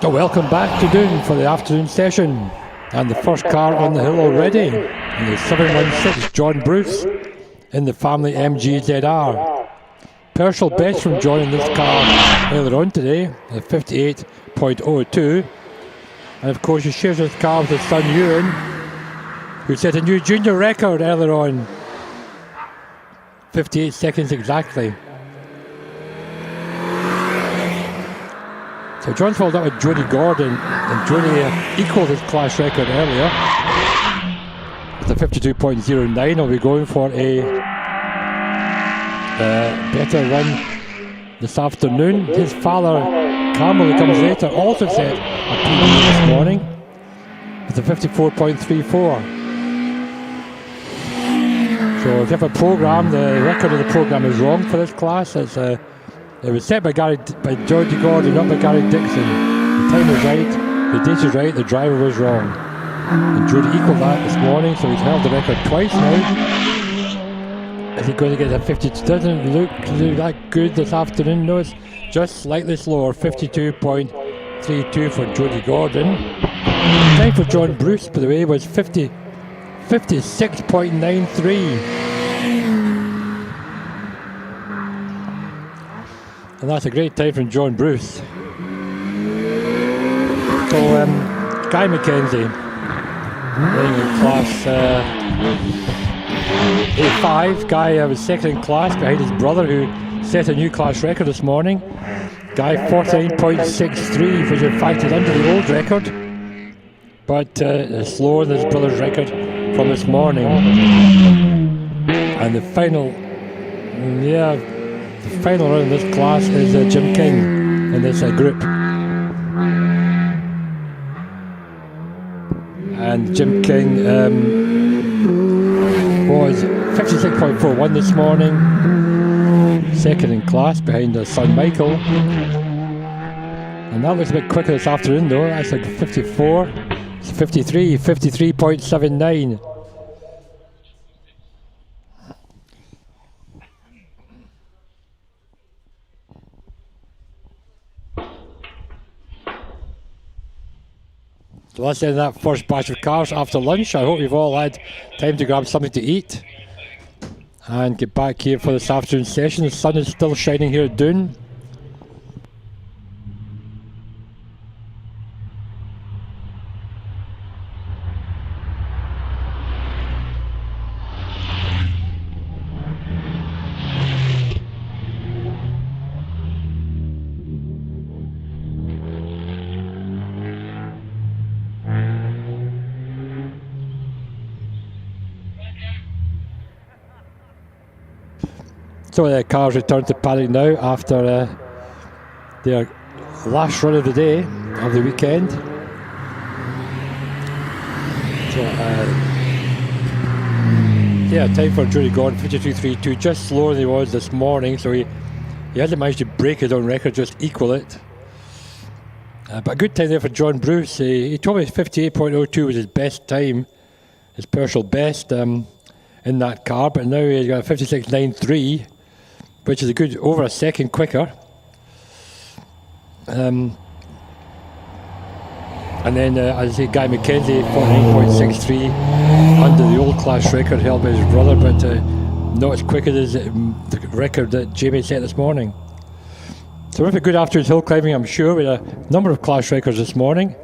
So welcome back to Doune for the afternoon session, and the first car on the hill already, and the 716 John Bruce in the family MGZR. Personal best from joining this car earlier on today, at 58.02, and of course he shares his car with his son Ewan, who set a new junior record earlier on, 58 seconds exactly. So John's followed up with Jody Gordon, and Jody equalled his class record earlier with a 52.09. He'll be going for a better run this afternoon. His father, Campbell, who comes later, also set a PB this morning with a 54.34. So if you have a program, the record of the program is wrong for this class. It was set by Jody Gordon, not by Gary Dixon. The time was right, the date was right, the driver was wrong. And Jody equalled that this morning, so he's held the record twice now. Is he going to get a 52? Doesn't look that good this afternoon. No, it's just slightly slower, 52.32 for Jody Gordon. The time for John Bruce, by the way, was 56.93. And that's a great time from John Bruce. So, Guy McKenzie, running in class A5. Guy was second in class behind his brother, who set a new class record this morning. Guy 49.63, which in fact is under the old record, but slower than his brother's record from this morning. And the final run in this class is Jim King in this group. And Jim King was 56.41 this morning, second in class behind his son Michael. And that looks a bit quicker this afternoon though. That's like 54, it's 53.79. So that's the end of that first batch of cars after lunch. I hope you've all had time to grab something to eat and get back here for this afternoon session. The sun is still shining here at Doune. So the cars return to paddock now after their last run of the day, of the weekend. So, time for Jody Gordon, 52.32, just slower than he was this morning, so he hasn't managed to break his own record, just equal it. But a good time there for John Bruce. He told me 58.02 was his best time, his personal best in that car, but now he's got a 56.93. Which is a good over a second quicker. And then, as I say, Guy McKenzie, 49.63, under the old class record held by his brother, but not as quick as the record that Jamie set this morning. So we have a good afternoon's hill climbing, I'm sure. We had a number of class records this morning.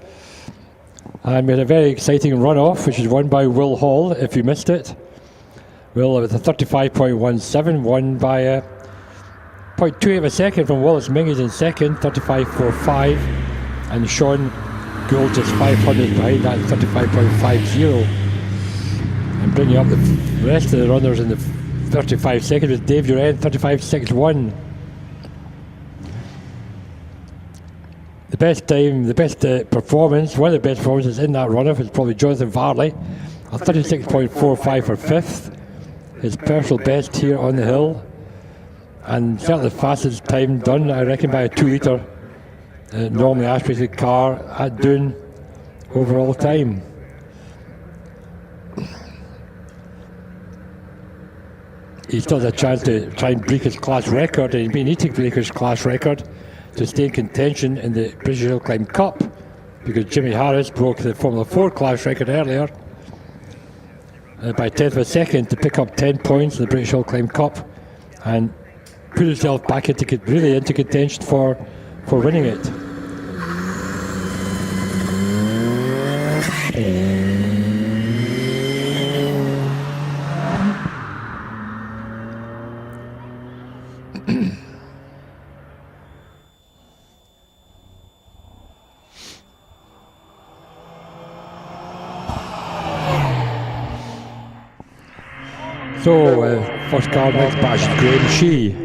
And we had a very exciting run-off, which was won by Will Hall, if you missed it. Will with a 35.17, won by 0.28 of a second from Wallace Mingus in second, 35.45, and Sean Gould just 500 behind that, 35.50. And bringing up the rest of the runners in the 35 seconds was Dave Uren, 35.61. The best time, the best performance, one of the best performances in that run-off is probably Jonathan Varley, a 36.45 for fifth, his personal best here on the hill. And certainly the fastest time done, I reckon, by a 2 litre normally aspirated car at Doune overall time. He still has a chance to try and break his class record, and he's been needing to break his class record to stay in contention in the British Hillclimb Cup, because Jimmy Harris broke the Formula 4 class record earlier by a tenth of a second to pick up 10 points in the British Hillclimb Cup and put himself back really into contention for winning it. So, first car next batch is Graham Shee.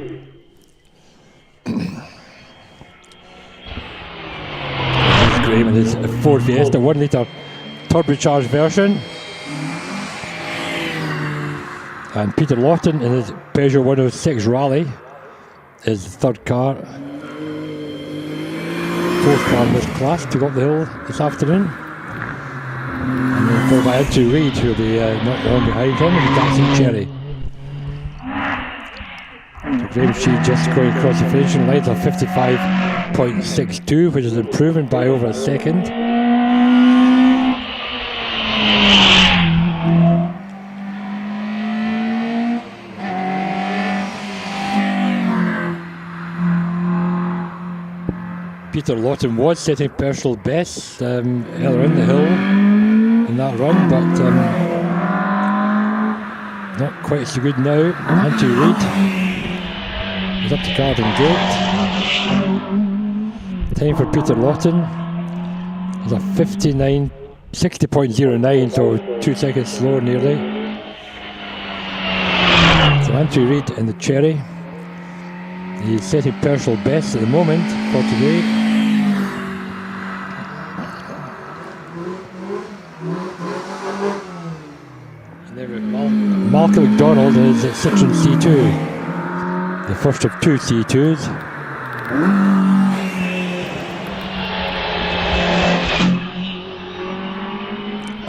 Graham in his Ford Fiesta 1 litre turbocharged version. And Peter Lawton in his Peugeot 106 Rally is the third car. Fourth car in this class to go up the hill this afternoon. And then followed by Andrew Reid, who'll be not long behind him, and Daxon Cherry. So Graham Shee just going across the finishing line of 55.62, which is an improvement by over a second. Peter Lawton was setting personal bests earlier in the hill in that run, but not quite so good now. Andrew Reid is up to Garden Gate. Time for Peter Lawton is a 60.09, so 2 seconds slower nearly. So Andrew Reid in the Cherry. He's setting personal bests at the moment for today. Malcolm McDonald is at Citroen C2, the first of two C2s.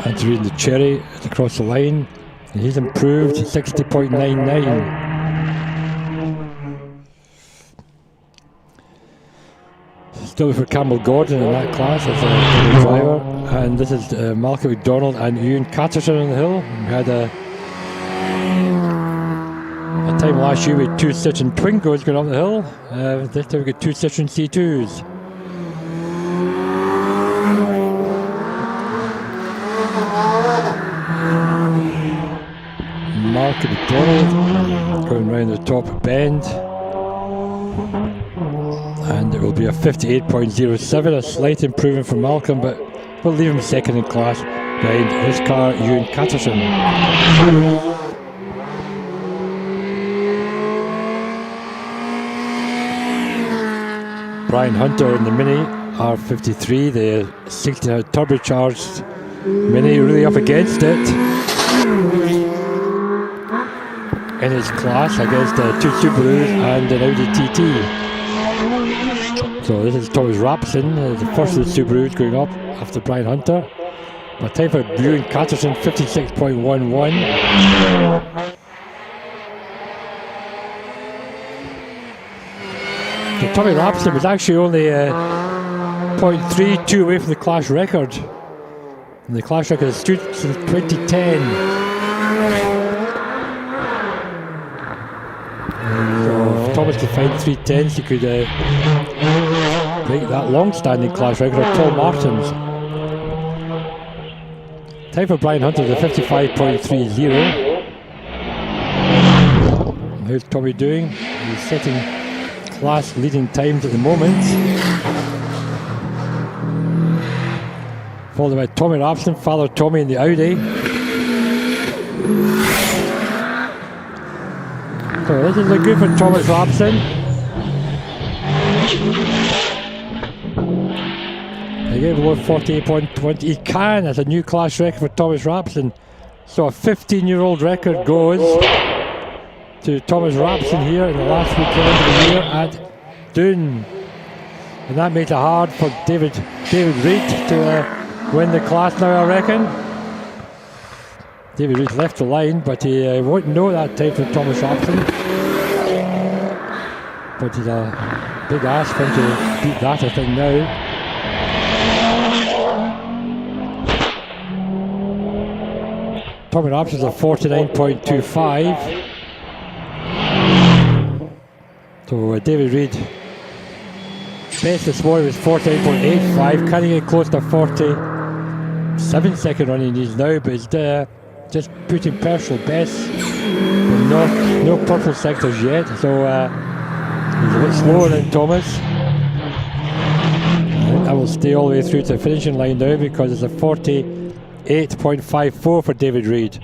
Andrew in the Cherry is across the line, and he's improved to 60.99. Still for Campbell Gordon in that class as a driver, and this is Malcolm McDonald and Ewan Catterton on the hill. We had a time last year with two Citroen Twingos going up the hill. This time we got two Citroen C2s. Malcolm McDonald going round the top bend. And it will be a 58.07, a slight improvement for Malcolm, but we'll leave him second in class behind his car, Ewan Catterton. Brian Hunter in the Mini R53, the 60 turbocharged Mini, really up against it in his class against two Subarus and an Audi TT. So this is Thomas Rapson, the first of the Subarus going up after Brian Hunter. But time for Ewan Catterton, 56.11. So Tommy Rapson was actually only 0.32 away from the class record. And the class record has stood since 2010. So if Thomas could find 310s, he could break that long-standing class record of Paul Martin's. Time for Brian Hunter, the 55.30. How's Tommy doing? He's setting class leading times at the moment. Followed by Tommy Rapson, Father Tommy in the Audi. So this is a good for Thomas Rapson. Again below 48.20. He can, as a new class record for Thomas Rapson. So a 15-year-old record goes to Thomas Rapson here in the last weekend of the year at Doune. And that makes it hard for David Reid to win the class now, I reckon. David Reid left the line, but he won't know that time for Thomas Rapson. But he's a Big ask for him to beat that, I think, now. Tommy Rapson's a 49.25. So David Reid, best this morning was 49.85. Can he get close to 47 second run he needs now, but he's just putting personal best. No purple sectors yet, so he's a bit slower than Thomas. I will stay all the way through to the finishing line now because it's a 48.54 for David Reid.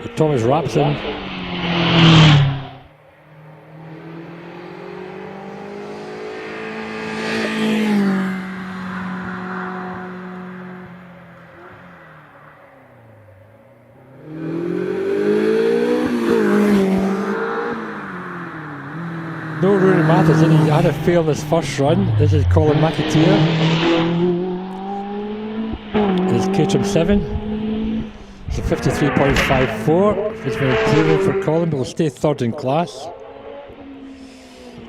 So Thomas Rapson. No Rooney Matheson, he had a fail in his first run. This is Colin McAteer. This is Caterham 7. It's a 53.54. It's very improving for Colin, but will stay third in class.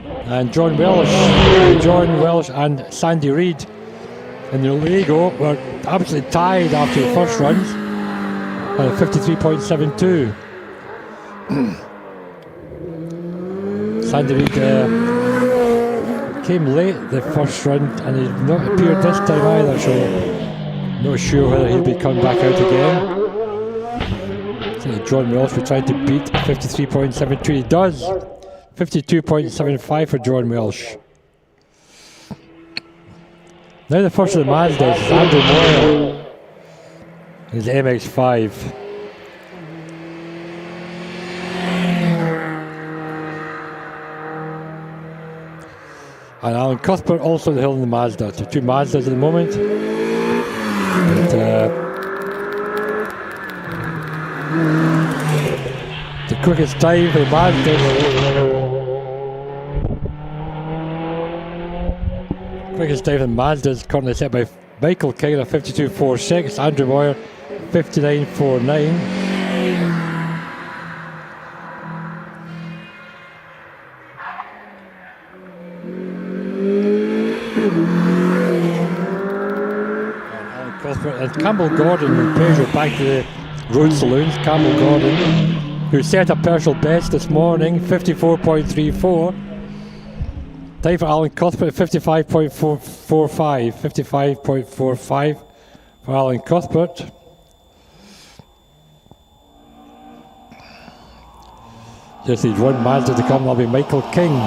And John Welsh and Sandy Reid in the Lego were absolutely tied after the first runs at a 53.72. Sandy Reid came late the first run and he's not appeared this time either, so not sure whether he'll be coming back out again. So John Welsh will try to beat 53.72. He does. 52.75 for John Welsh. Now the first of the Mazdas is Andrew Moyle. His MX-5. And Alan Cuthbert also the hill in the Mazda. So two Mazdas at the moment. But, the quickest time for the Mazda. Quickest time for the Mazda is currently set by Michael King at 52.46. Andrew Moyer 59.49. And Campbell Gordon and Peugeot back to the road saloons. Campbell Gordon, who set a personal best this morning, 54.34. Time for Alan Cuthbert, 55.45. 55.45 for Alan Cuthbert. Just needs one Mazda to come, that'll be Michael King.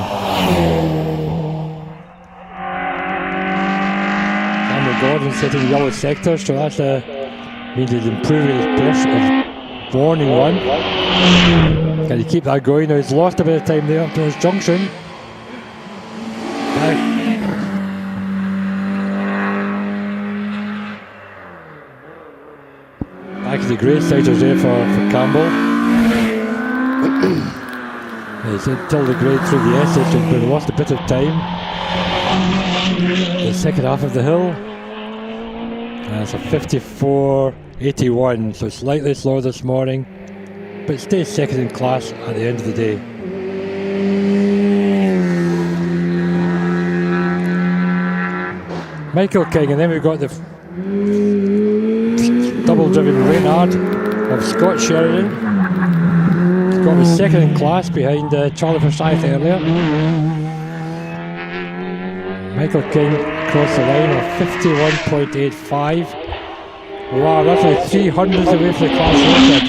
Gordon sitting in the yellow sector, so that's means he's improving his warning run. Can he keep that going? Now he's lost a bit of time there up to his junction. Back to the grey sectors there for Campbell. He's until the grade through the Essex, so he's lost a bit of time. The second half of the hill. It's a 54.81, so slightly slower this morning, but stays second in class at the end of the day. Michael King, and then we've got the double-driven Reynard of Scott Sheridan. He's got his second in class behind Charlie Forsyth earlier. Michael King across the line of 51.85. Wow, that's like 300s away from the class record.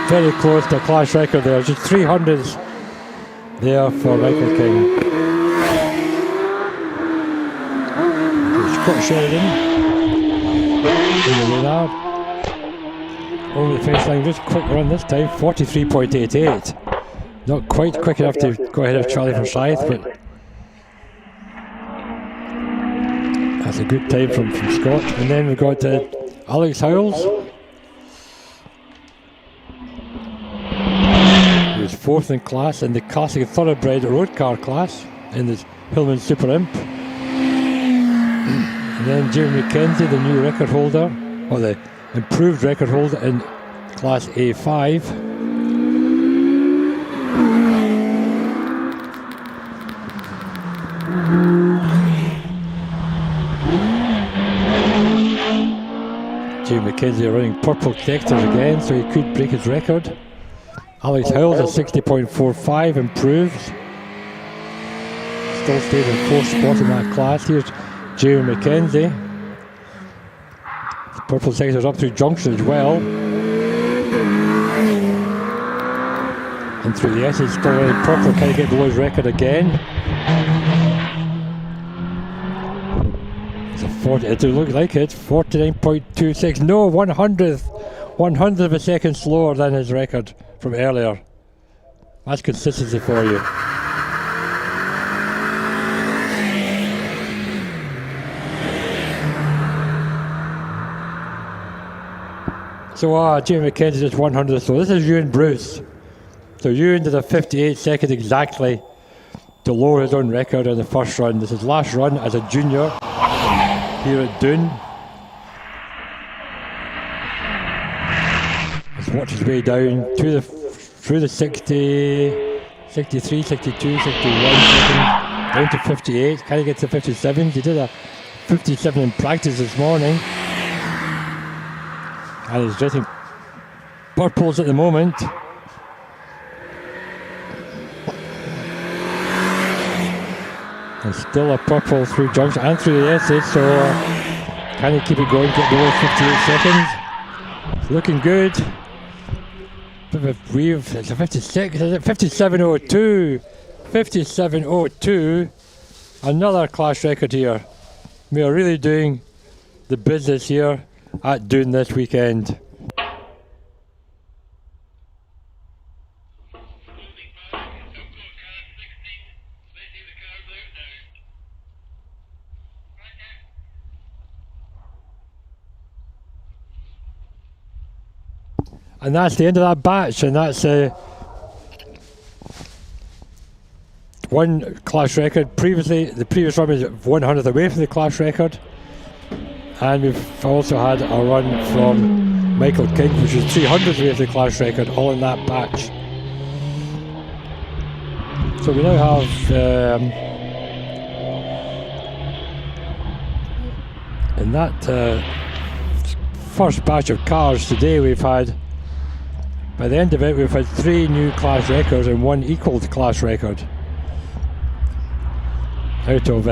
Very close to a class record there, just 300s there for Michael King. Scott Sheridan in the Reynard. Over the finish line, just quick run this time, 43.88. Not quite quick enough to go ahead of Charlie Forsyth, but that's a good time from Scott. And then we've got Alex Howells, who's fourth in class in the classic thoroughbred road car class in the Hillman Super Imp. And then Jimmy McKenzie, the new record holder, or the improved record holder in Class A5. Jamie McKenzie running purple connectors again, so he could break his record. Alex Howells at 60.45, improved. Still stayed in 4th spot in that class. Here's Jamie McKenzie. The purple sector's up through junction as well. And through the S, he's still running purple. Can he get below his record again? It's a 40, it looked like it, 49.26. No, 100th of a second slower than his record from earlier. That's consistency for you. So Jamie McKenzie just 100th. So this is Ewan Bruce. So Ewan did a 58 seconds exactly to lower his own record on the first run. This is his last run as a junior here at Doune. He's watched his way down to through the 60, 63, 62, 61 seconds, down to 58. Can he get to 57? He did a 57 in practice this morning. And he's getting purples at the moment. And still a purple through junction and through the S's, so can he keep it going, get below 58 seconds? It's looking good. It's a 56, is it? 57.02. 57.02. Another class record here. We are really doing the business here at Doune this weekend. And that's the end of that batch, and that's one class record. Previously, the previous run was 100th away from the class record. And we've also had a run from Michael King, which is 300th away from the class record, all in that batch. So we now have, in that first batch of cars today, we've had, by the end of it, we've had 3 new class records and 1 equal class record. Out of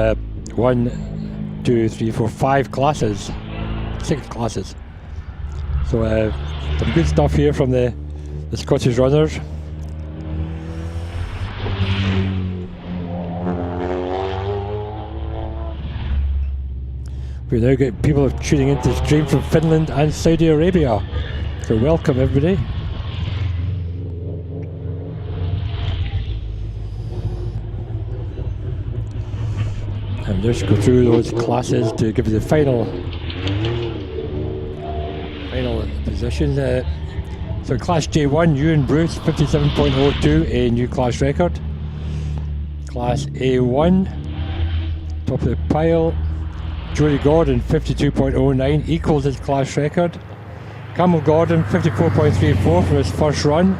1, 2, 3, 4, 5 classes, 6 classes. So some good stuff here from the Scottish runners. We now get people tuning into the stream from Finland and Saudi Arabia. So welcome everybody. And just go through those classes to give you the final position. So Class J1, Ewan Bruce, 57.02, a new class record. Class A1, top of the pile, Jody Gordon, 52.09, equals his class record. Campbell Gordon, 54.34 from his first run.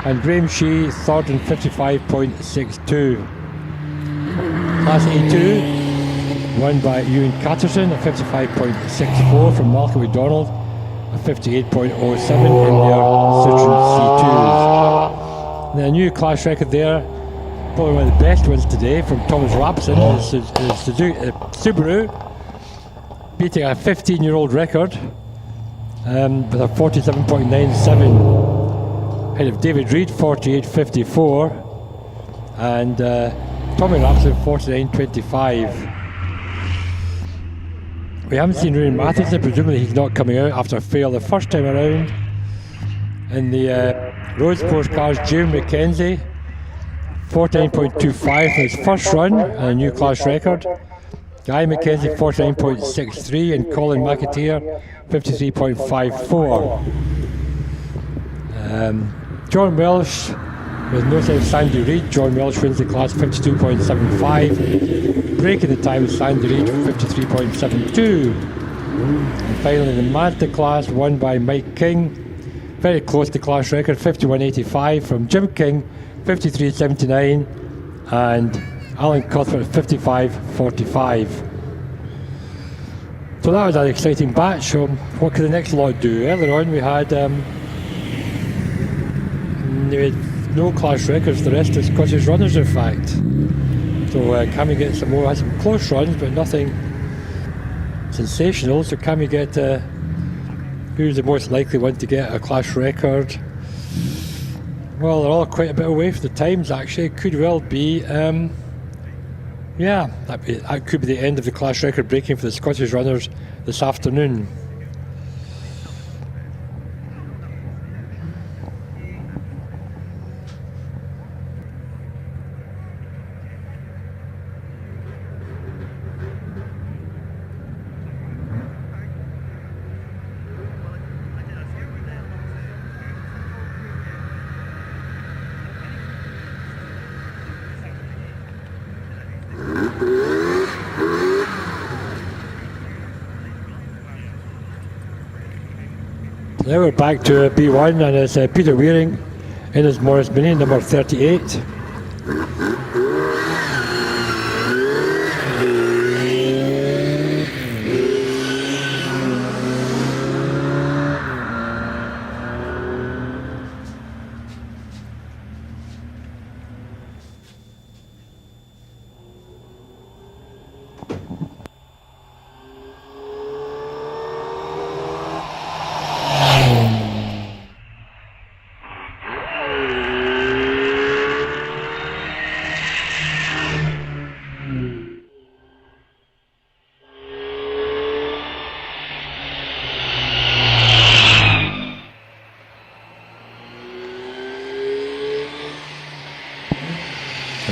And Graham Shee, third in 55.62. Class A2, won by Ewan Catterson, a 55.64 from Malcolm McDonald, a 58.07 in their Citroen C2s. The new class record there, probably one of the best ones today, from Thomas Rapson, is Subaru, beating a 15-year-old record with a 47.97, ahead of David Reed, 48.54, and Tommy Rapson, 49.25. We haven't seen Ryan Matheson, presumably he's not coming out after a fail the first time around. In the road sports cars, Jamie McKenzie, 49.25 for his first run, and a new class record. Guy McKenzie, 49.63, and Colin McAteer, 53.54. John Welsh, with no sign of Sandy Reid. John Welsh wins the class, 52.75. Breaking the time with Sandy Reid, 53.72. And finally, the Mazda class won by Mike King. Very close to class record, 51.85 from Jim King, 53.79, and Alan Cuthbert, 55.45. So that was an exciting batch. So what could the next lot do? Earlier on we had no class records, the rest of the Scottish runners in fact. So can we get some more? Had some close runs, but nothing sensational. So can we get who's the most likely one to get a class record? Well, they're all quite a bit away from the times actually. It could well be, yeah, that could be the end of the class record breaking for the Scottish runners this afternoon. Now we're back to B1 and it's Peter Wearing in his Morris Mini, number 38.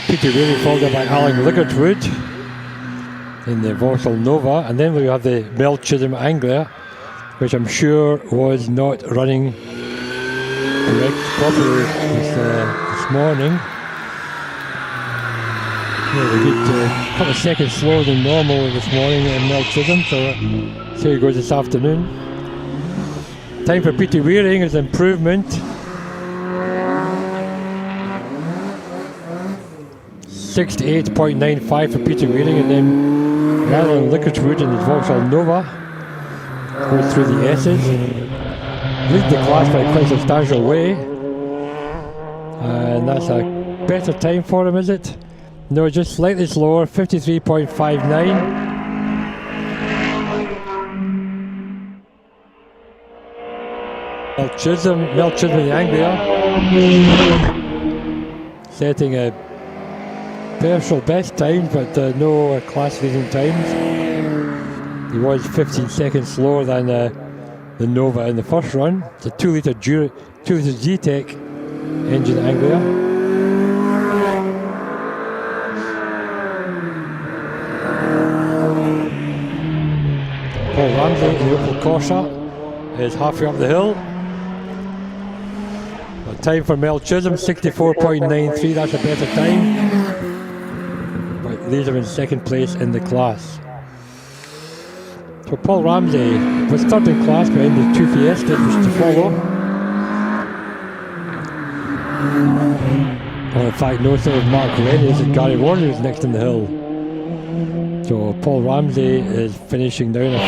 Peter Weary followed by Alan Ligertwood in the Vauxhall Nova, and then we have the Mel Chisholm Anglia, which I'm sure was not running properly this morning. Yeah, we did a couple of seconds slower than normal this morning in Mel Chisholm, so here he goes this afternoon. Time for Peter Wearing is improvement. 68.95 for Peter Wearing, and then Alan Ligertwood in the Vauxhall Nova goes through the S's. Leads the class by quite a substantial way. And that's a better time for him, is it? No, just slightly slower, 53.59. Mel Chisholm in the Anglia, setting a personal best times, but no class leading times. He was 15 seconds slower than the Nova in the first run. It's a 2 litre G-Tech engine Anglia. Paul Ramsey in the Opel Corsa is halfway up the hill. But time for Mel Chisholm, 64.93, that's a better time. These are in second place in the class. So Paul Ramsey was third in class behind the two Fiestas which to follow. Well, in fact, no sort of Mark Rennie, it's Gary Warner who's next in the hill. So Paul Ramsey is finishing down at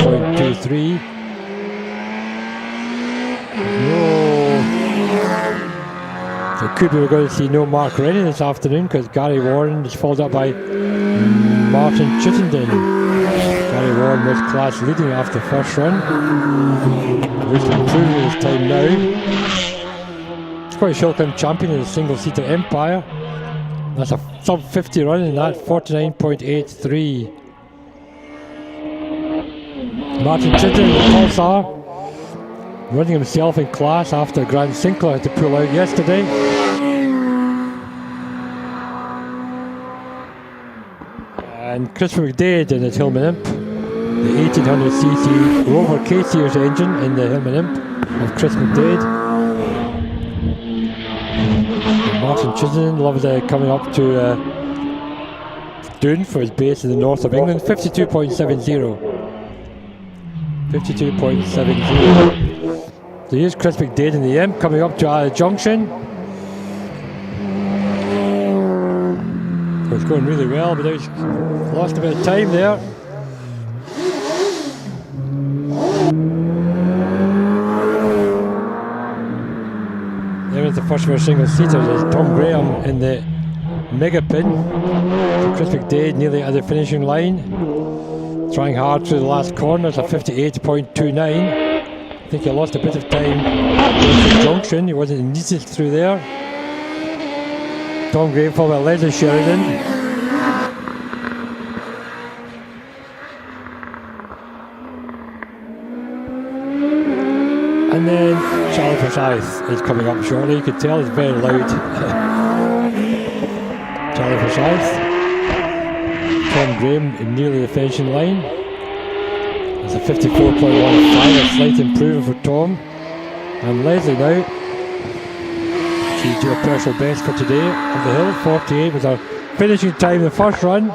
53.23. So it could be we're going to see no Mark Rennie this afternoon because Gary Warren is followed up by Martin Chittenden. Gary Warren was class leading after the first run. He's improving his time now. Scottish Hillclimb champion in a single-seater Empire. That's a sub 50 run in that, 49.83. Martin Chittenden, the Pulsar, running himself in class after Grant Sinclair had to pull out yesterday. And Chris McDade in his Hillman Imp, the 1800cc Rover K-Series engine in the Hillman Imp of Chris McDade. And Martin Chittenden loves coming up to Doune for his base in the north of England, 52.70. 52.70. So here's Chris McDade in the imp coming up to junction. It's going really well, but he's lost a bit of time there. There's the first of our single seater. There's Tom Graham in the mega pin. So Chris McDade nearly at the finishing line. Trying hard through the last corner. It's a 58.29. I think he lost a bit of time at the junction. He wasn't needed through there. Tom Graham followed by Leslie Sheridan. And then Charlie Forsyth is coming up shortly. You can tell it's very loud. Charlie Forsyth. Tom Graham nearly the finishing line. It's a 54.15, a slight improvement for Tom. And Leslie now. She's doing a personal best for today on the hill. 48 was her finishing time in the first run.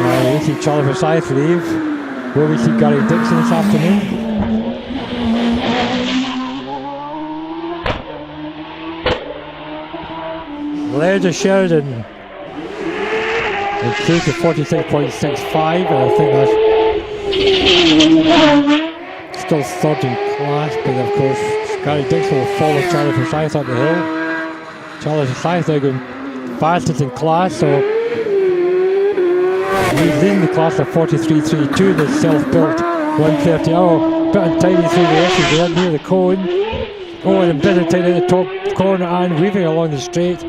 And we see Charlie Forsyth leave. Will we see Gary Dixon this afternoon? Leslie Sheridan improved to 46.65, and I think that's still third in class, but of course Gary Dixon will follow Charlie Forsyth up the hill. Charlie Forsyth now going fastest in class, so he's leading the class at 43.32, the self-built 130. Oh, bit untidy through the S's there near the cone. Oh, and a bit untidy at the top corner and weaving along the straight,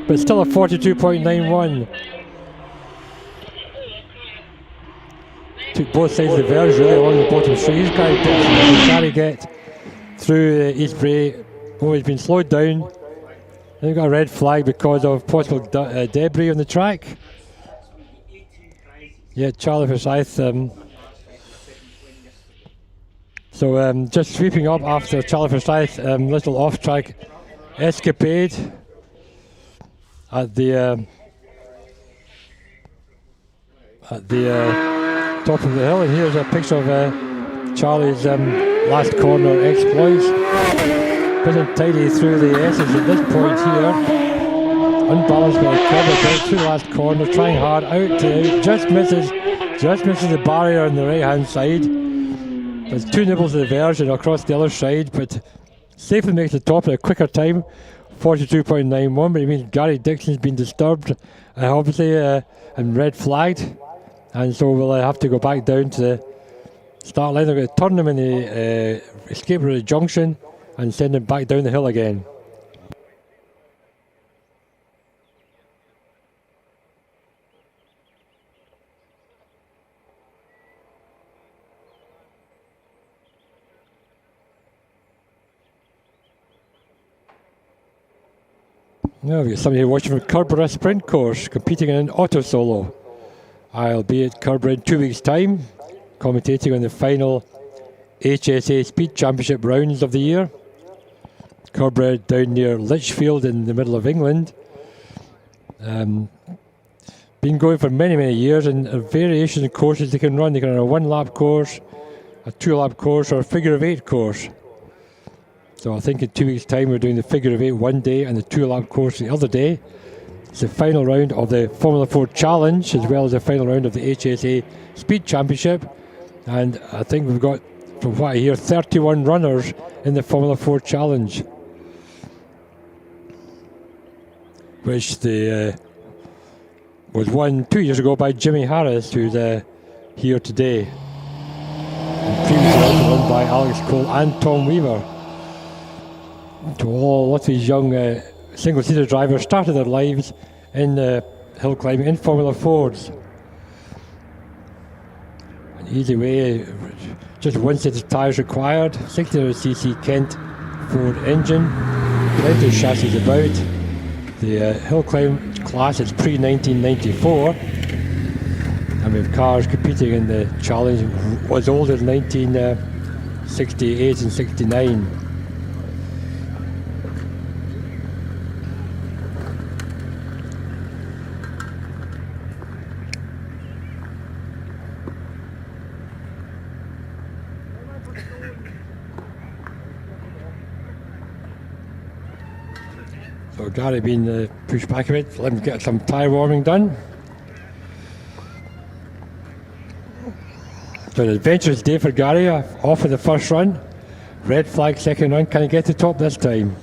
but still a 42.91. Took both sides of the verge really along the bottom straight. He's Gary Dixon. Can Gary get through East Bray? Oh, he's been slowed down. They've got a red flag because of possible debris on the track. Yeah, Charlie Forsyth. Just sweeping up after Charlie Forsyth, little off-track escapade at the top of the hill, and here's a picture of Charlie's last corner exploits. Bit untidy through the S's at this point here. Unbalanced by the cover through the last corner, trying hard out to just misses the barrier on the right hand side. There's two nibbles of the verge and across the other side, but safely makes the top at a quicker time, 42.91. But it means Gary Dixon's been disturbed, obviously, and red flagged. And so we'll have to go back down to the start line. They're going to turn him in the escape route junction and send him back down the hill again. Now we've got somebody watching from Curborough Sprint Course, competing in an auto solo. I'll be at Curborough in 2 weeks' time, commentating on the final HSA Speed Championship rounds of the year. Curborough down near Lichfield in the middle of England. Been going for many, many years, and a variation of courses they can run. They can run a 1-lap course, a 2-lap course, or a figure of 8 course. So I think in 2 weeks' time we're doing the figure of 8 one day and the 2-lap course the other day. It's the final round of the Formula 4 Challenge, as well as the final round of the HSA Speed Championship. And I think we've got, from what I hear, 31 runners in the Formula 4 Challenge, which was won 2 years ago by Jimmy Harris, who's here today. And previously also won by Alex Cole and Tom Weaver. To lots of these young single-seater drivers started their lives in hill climbing in Formula 4s. An easy way, just one set of tyres required, 1600cc Kent Ford engine, plenty of chassis about. The hill climb class is pre-1994, and we have cars competing in the challenge was older than 1968 and 69. So Gary being pushed back a bit, let him get some tyre warming done. So an adventurous day for Gary, off of the first run. Red flag second run, can he get to top this time?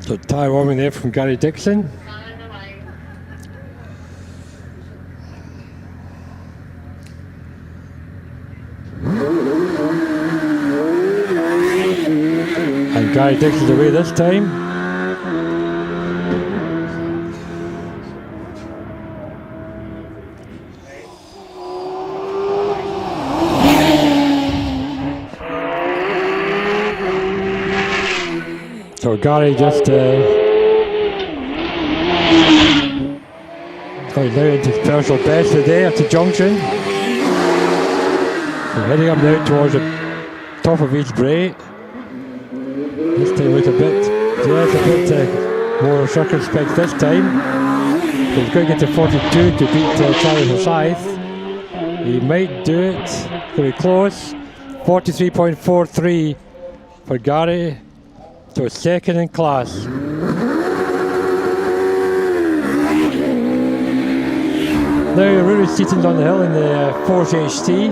So tyre warming there from Gary Dixon. And Gary Dixon's away this time. So Gary just going now into his personal best of the day at the junction. So heading up now towards the top of each Bray. This time with a bit more circumspect this time. So he's going to get to 42 to beat Charlie Forsyth. He might do it. Very close. 43.43 for Gary. So second in class. Now Rory Seaton's on the hill in the Force HT.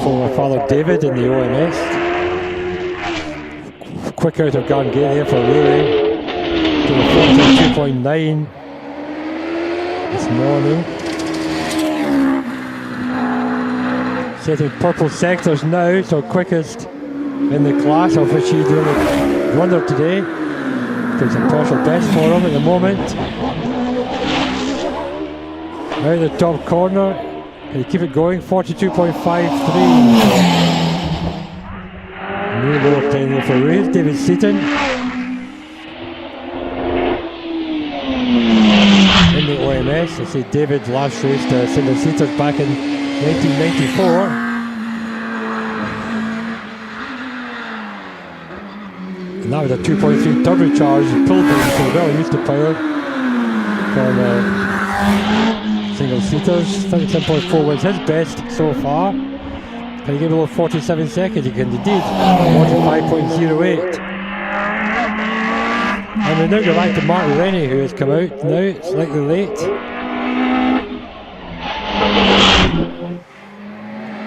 For Father David in the OMS. Quick out of Garngate there for Rory. To the 42.9 this morning. Setting purple sectors now, so quickest in the class, of which he's the only runner today. It's a personal best for him at the moment. Out the top corner, can he keep it going? 42.53. New lower time there for Ray. David Seaton. In the OMS, I say David last raced single seaters back in 1994. And that was a 2.3 turbocharged pull bike, so well used to power from single seaters. 37.4 was his best so far. Can he get below 47 seconds? He can indeed. 45.08. And we now go back to Mark Rennie, who has come out now, slightly late.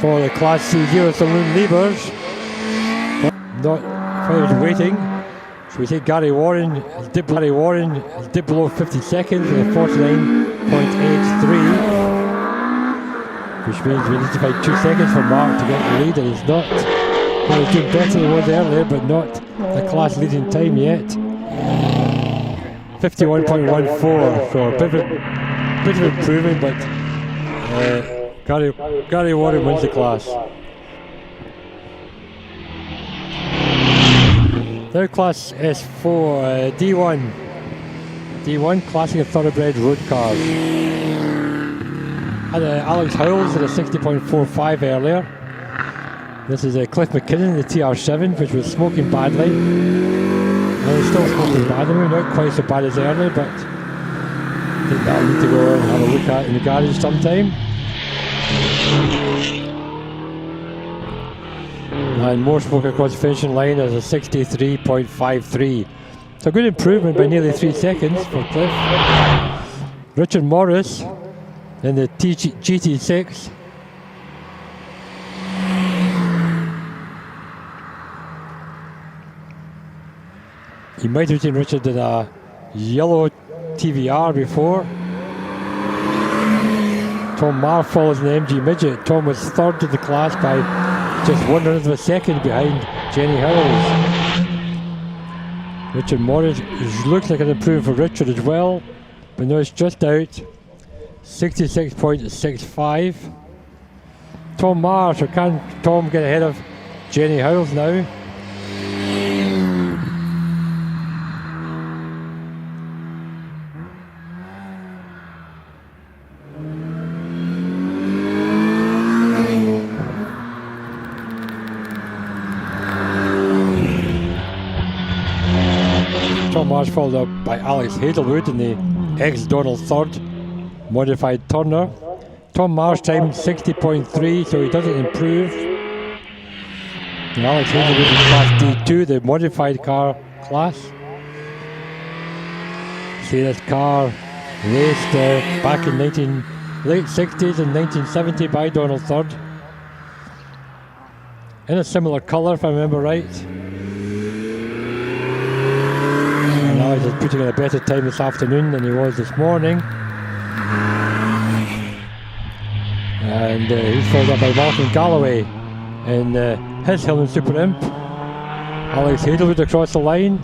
For the Class C Zero Saloon Leavers. Not while waiting. So we say Gary Warren has dipped below 50 seconds with 49.83. Which means we need to find 2 seconds for Mark to get the lead, and he's not. Well, he's doing better than he was earlier, but not a class leading time yet. 51.14, so a bit of improvement, but Gary Warren wins the class. Now class S4, D1. D1, classic and thoroughbred road cars. Had Alex Howells at a 60.45 earlier. This is Cliff McKinnon, the TR7, which was smoking badly. Well, it's still smoking badly, not quite so bad as earlier, but I think that'll need to go and have a look at in the garage sometime. And more smoke across the finishing line as a 63.53. So a good improvement by nearly 3 seconds for Cliff. Richard Morris in the GT6. You might have seen Richard in a yellow TVR before. Tom Marr follows in the MG Midget. Tom was third in the class by just 1/100 of a second behind Jenny Howells. Richard Morris looks like an improvement for Richard as well, but no, it's just out. 66.65. Tom Marsh, or can Tom get ahead of Jenny Howells now? Tom Marsh followed up by Alex Hazelwood in the ex-Donald third modified Turner. Tom Marsh time 60.3, so he doesn't improve. And Alex Hazelwood in Class D2, the modified car class. See, this car raced back in late 60s and 1970 by Donald Third. In a similar colour, if I remember right. And Alex is putting in a better time this afternoon than he was this morning. And he's followed up by Malcolm Galloway in his Hillman Super Imp. Alex Hazelwood across the line,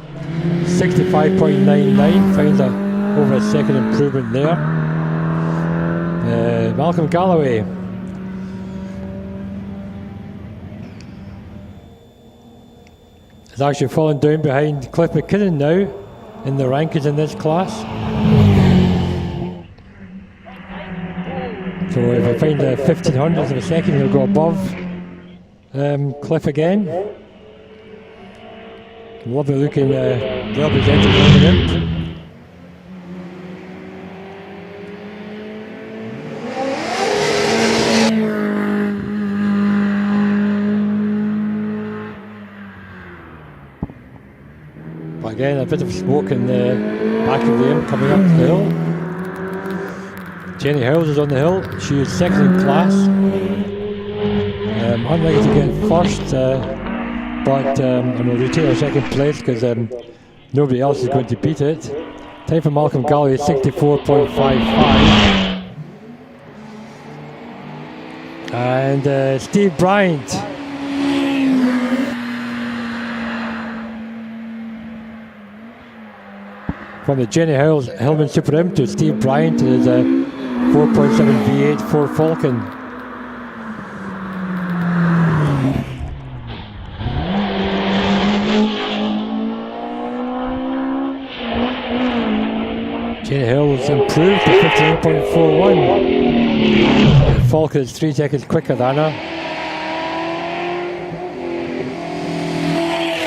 65.99, finds over a second improvement there. Malcolm Galloway is actually falling down behind Cliff McKinnon now in the rankings in this class. So if I find 1500ths of a second, he'll go above Cliff again. Lovely looking representative of the Imp. But again, a bit of smoke in the back of the Imp coming up the hill. Jenny Howells is on the hill. She is second in class. Unlikely to get first, but we'll retain her second place because nobody else is going to beat it. Time for Malcolm Galloway, 64.55. And Steve Bryant. From the Jenny Howells Hillman Super Imp to Steve Bryant in his 4.7 V8 Ford Falcon. Jenny Howells improved to 15.41. The Falcon is 3 seconds quicker than her.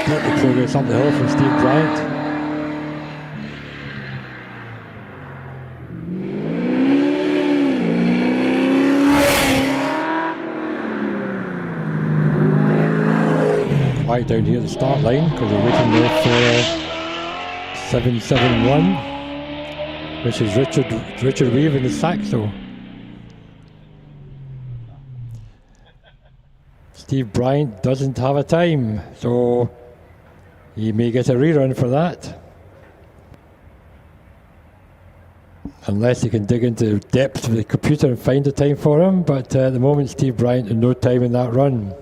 Not the progress up the hill from Steve Bryant. Right down here at the start line because we're waiting there for 771, which is Richard Weave in the Saxo. Steve Bryant doesn't have a time, so he may get a rerun for that. Unless he can dig into the depths of the computer and find a time for him, but at the moment Steve Bryant had no time in that run.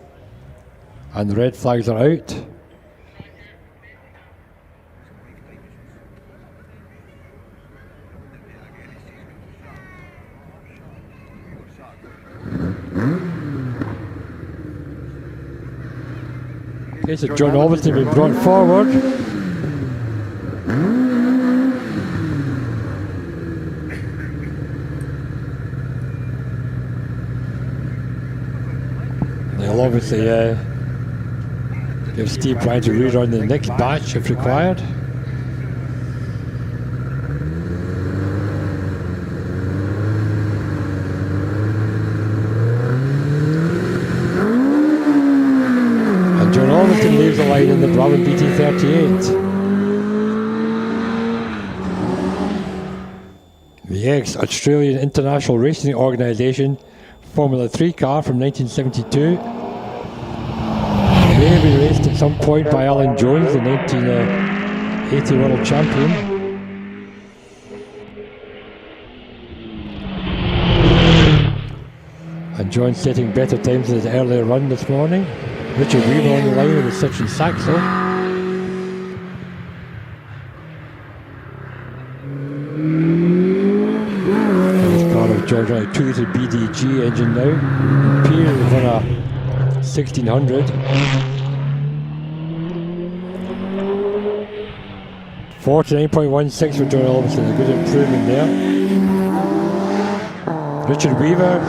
And the red flags are out. Okay, so John Alveston been brought forward. They'll obviously give Steve Bryant to rerun the next batch if required. And John Alveston leaves the line in the Brabham BT38. The ex-Australian International Racing Organisation Formula 3 car from 1972. May have been raced at some point by Alan Jones, the 1980 world champion. And John setting better times in his earlier run this morning. Richard Weaver on the line with the Citroen Saxo. 2-litre BDG engine now. Imperial is on a 1600. 49.16 for Doune Elvis, a good improvement there. Richard Weaver.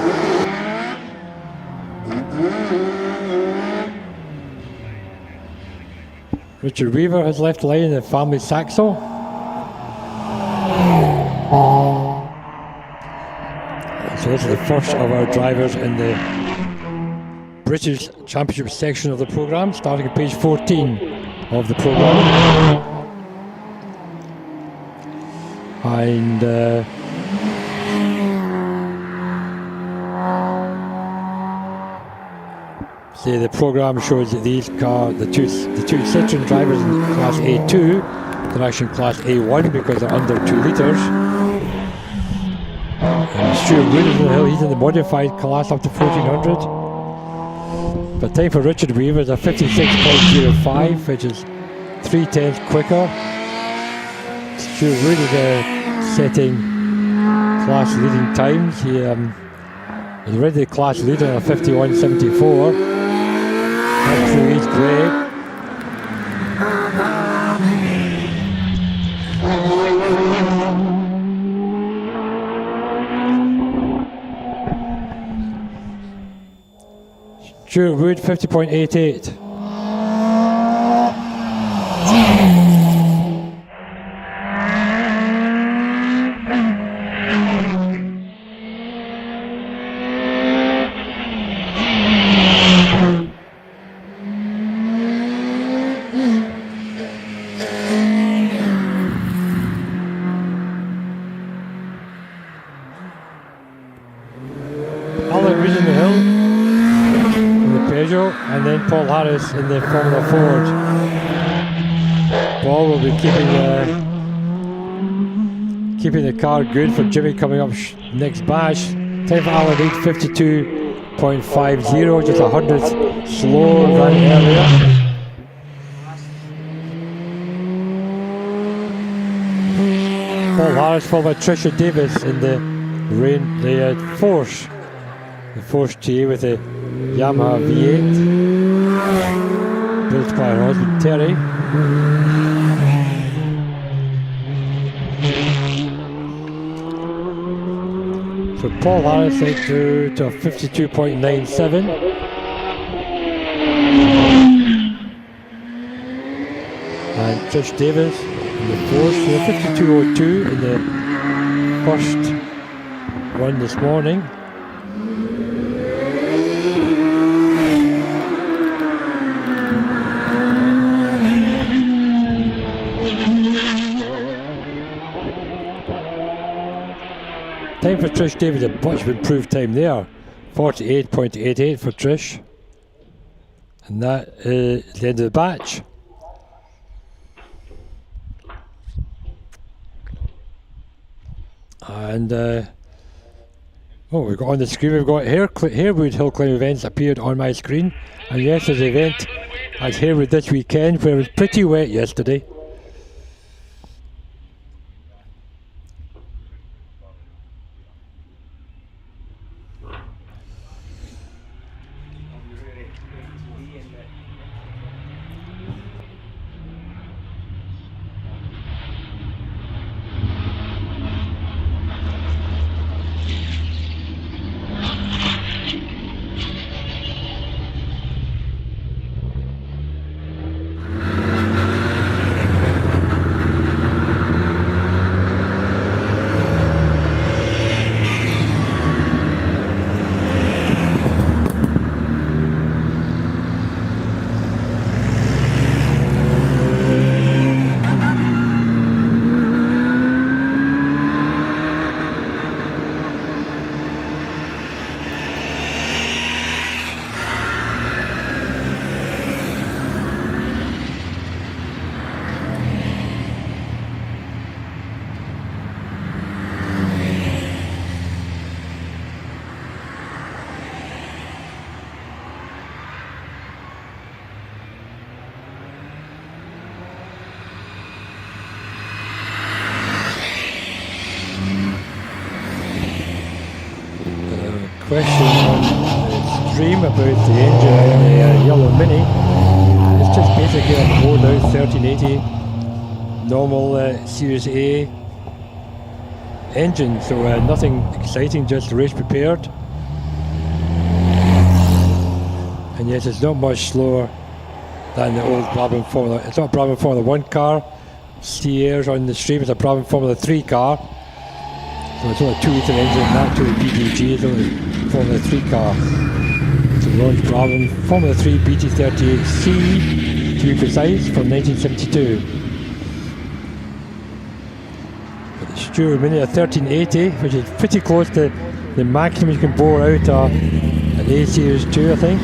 Richard Weaver has left the line in the family Saxo. So this is the first of our drivers in the British Championship section of the programme, starting at page 14 of the programme. And see, the programme shows that these cars, the two Citroen drivers in class A2, they're actually in class A1 because they're under 2 litres. And Stuart Wood is in the hill, he's in the modified class up to 1400. The time for Richard Weaver is a 56.05, which is 3/10 quicker. Stuart Wood is setting class leading times. He is already the class leader at 51.74. That's through, he's great. Stuart Wood 50.88. And then Paul Harris in the Formula Ford. Paul will be keeping the car good for Jimmy coming up next bash. Time for Alan Reid 52.50, just 100th slower than earlier. Paul Harris followed by Tricia Davis in the Force. The Force TA with the Yamaha V8, built by her husband Terry. So Paul Harris to a 52.97. And Trish Davis in the fourth, so 52.02 in the first run this morning. Time for Trish Davis, a much improved time there. 48.88 for Trish. And that is the end of the batch. And we've got on the screen, we've got Harewood Hill Climb events appeared on my screen. And yes, there's an event at Harewood this weekend where it was pretty wet yesterday. question on the stream about the engine in the yellow Mini. It's just basically a 4 now 1380 normal Series A engine, so nothing exciting, just race prepared. And yes, it's not much slower than the old Brabham Formula. It's not a Brabham Formula 1 car. Steers on the stream, it's a Brabham Formula 3 car. So it's only a 2-litre engine, not to the BDG, it's only a Formula 3 car. So launched Brabham Formula 3 BT38C, to be precise, from 1972. But the Stewart Mini, a 1380, which is pretty close to the maximum you can bore out an A Series 2, I think.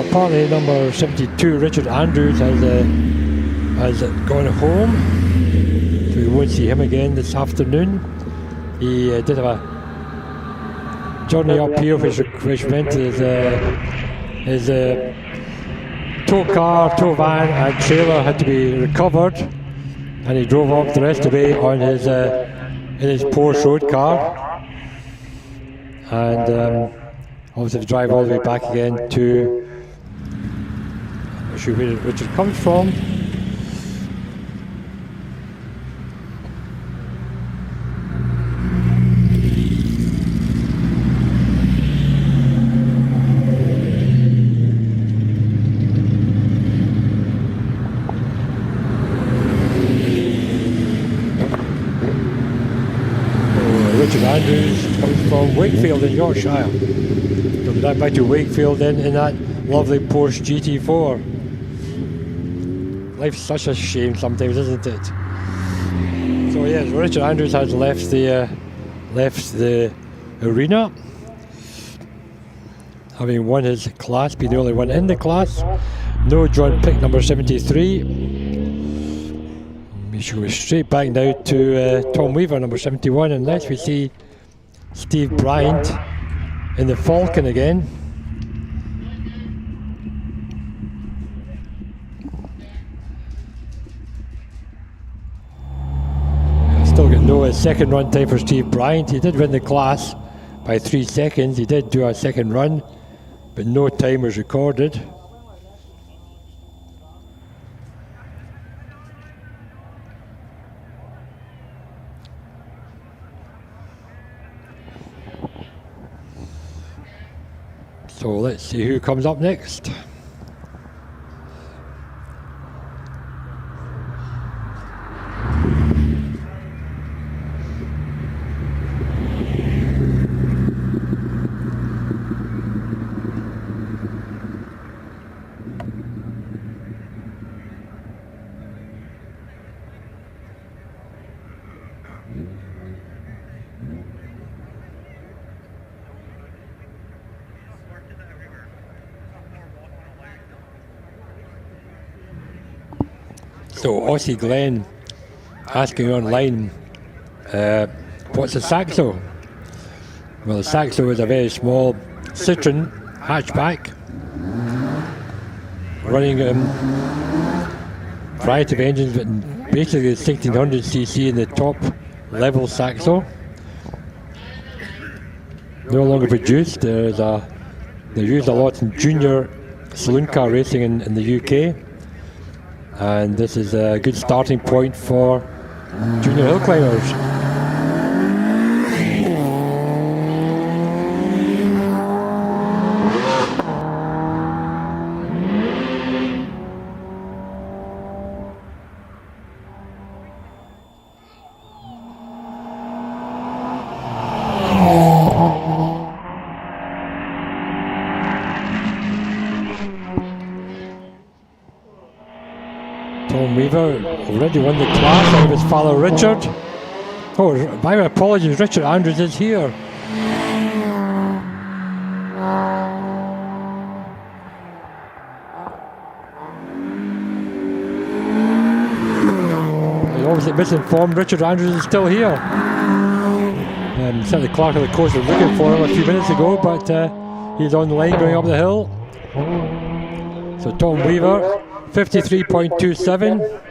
Apparently number 72, Richard Andrews, has gone home, so we won't see him again this afternoon. He did have a journey up here which meant his tow car, tow van and trailer had to be recovered, and he drove up the rest of the way on his in his Porsche road car, and obviously to drive all the way back again to where Richard comes from. Richard Andrews comes from Wakefield in Yorkshire. So we're back to Wakefield then in that lovely Porsche GT4. Life's such a shame sometimes, isn't it? So yes, Richard Andrews has left the arena, having won his class, being the only one in the class. No John Pick, number 73. We should go straight back now to Tom Weaver, number 71, unless we see Steve Bryant in the Falcon again. Still got no second run time for Steve Bryant. He did win the class by 3 seconds. He did do a second run, but no time was recorded. So let's see who comes up next. So Aussie Glenn asking online, what's a Saxo? Well, a Saxo is a very small Citroen hatchback running a variety of engines, but basically 1600cc in the top level Saxo. No longer produced. They're used a lot in junior saloon car racing in the UK. And this is a good starting point for junior hill climbers. Already won the class out of his father Richard. Oh, my apologies, Richard Andrews is here. obviously misinformed. Richard Andrews is still here. Certainly Clark of the course was looking for him a few minutes ago, but he's on the line going up the hill. So Tom Weaver, 53.27.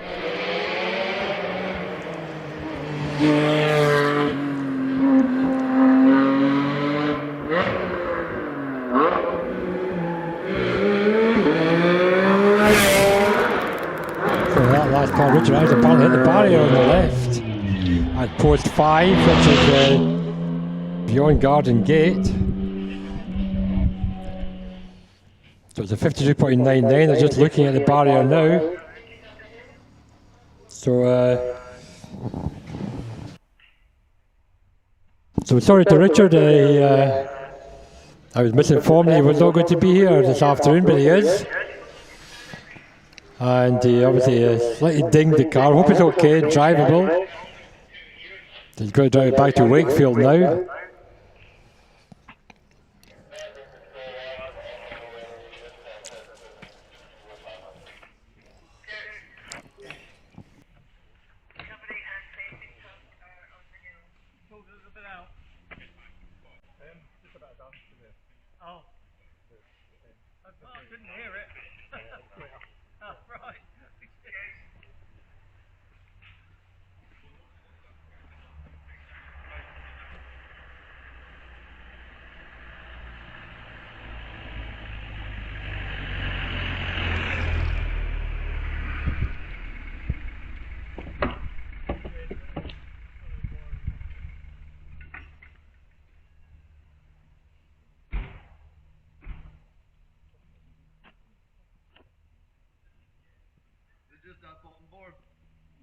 Last car, Richard Andrews apparently hit the barrier on the left at post 5, which is beyond Garden Gate. So it's a 52.99. They're just looking at the barrier now. So sorry to Richard. I was misinformed he was not going to be here this afternoon, but he is. And he obviously slightly dinged the car. Hope it's okay, drivable. He's going to drive it back to Wakefield now.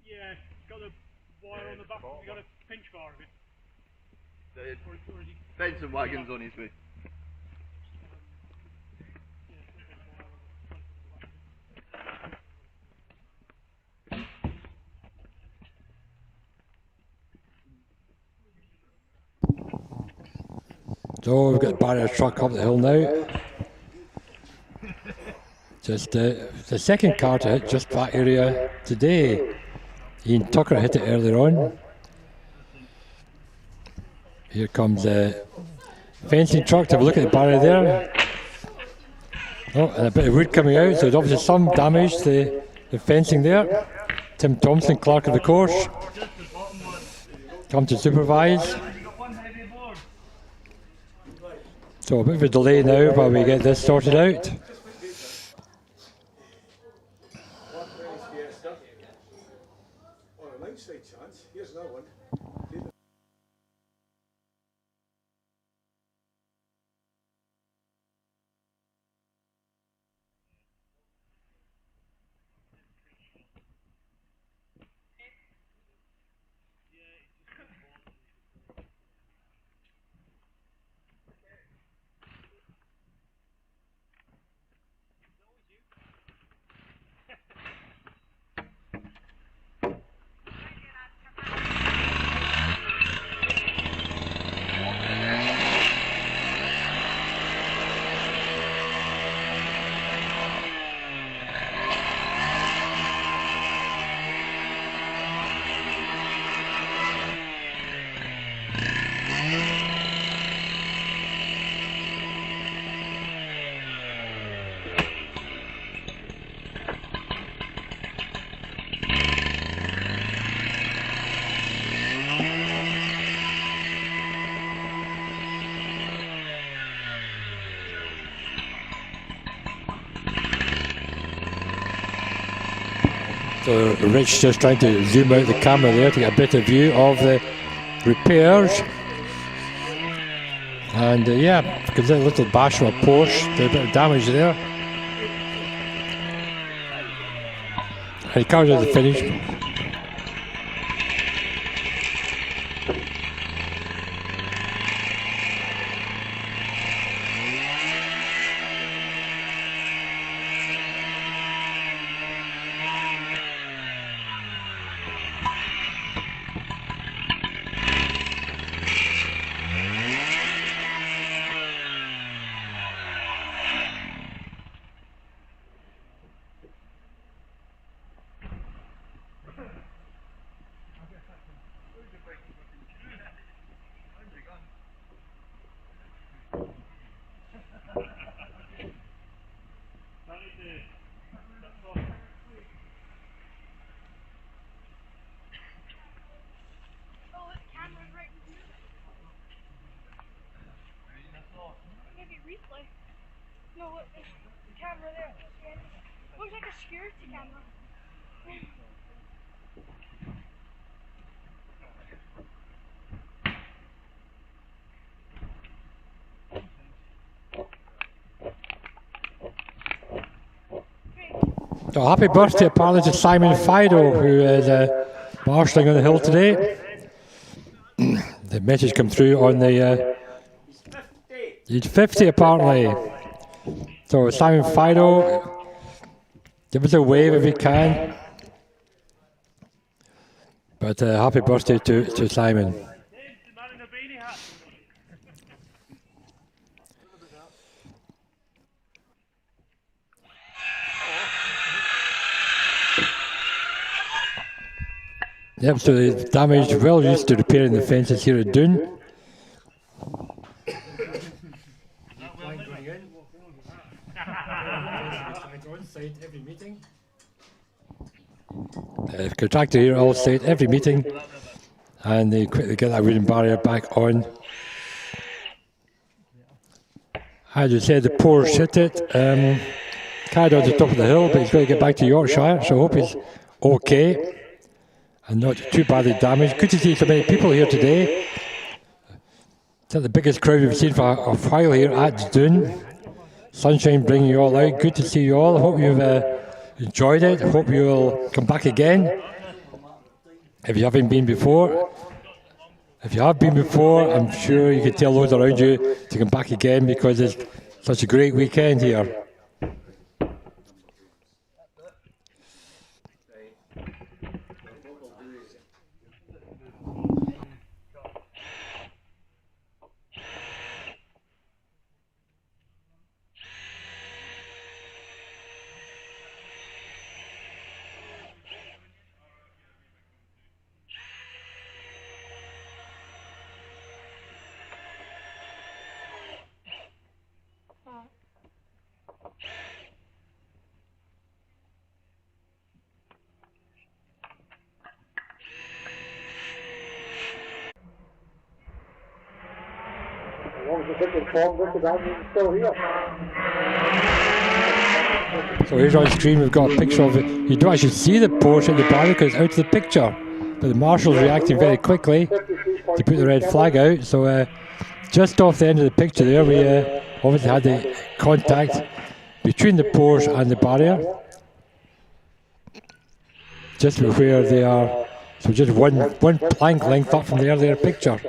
Yeah, got the wire on the back. You got a pinch bar of it. Benson wagon's on his way. So we've got the barrier truck up the hill now. Just the second car to hit just that area today. Ian Tucker hit it earlier on. Here comes the fencing truck to have a look at the barrier there. Oh, and a bit of wood coming out, so there's obviously some damage to the fencing there. Tim Thompson, clerk of the course, come to supervise. So a bit of a delay now while we get this sorted out. Here's another one. So Rich just trying to zoom out the camera there to get a better view of the repairs. And yeah, because a little bash from a Porsche, there's a bit of damage there. And he comes at the finish. So happy birthday apparently to Simon Fido, who is marshalling on the hill today. The message come through on the... he's 50 apparently. So Simon Fido, give us a wave if you can. But happy birthday to Simon. The man in the beanie hat. Yep, so the damage, well used to repairing the fences here at Doune. Contractor here all site every meeting, and they quickly get that wooden barrier back on. As you said, the poor hit it. Carried on the top of the hill, but he's got to get back to Yorkshire, so I hope he's okay and not too badly damaged. Good to see so many people here today. It's the biggest crowd we've seen for a while here at Doune. Sunshine bringing you all out. Good to see you all. Hope you've enjoyed it. Hope you'll come back again if you haven't been before. If you have been before, I'm sure you can tell those around you to come back again because it's such a great weekend here. So here's on screen, we've got a picture of it. You don't actually see the Porsche at the barrier because it's out of the picture. But the marshal's reacting very quickly to put the red flag out. So just off the end of the picture there, we obviously had the contact between the Porsche and the barrier. Just where they are, so just one plank length up from the earlier picture.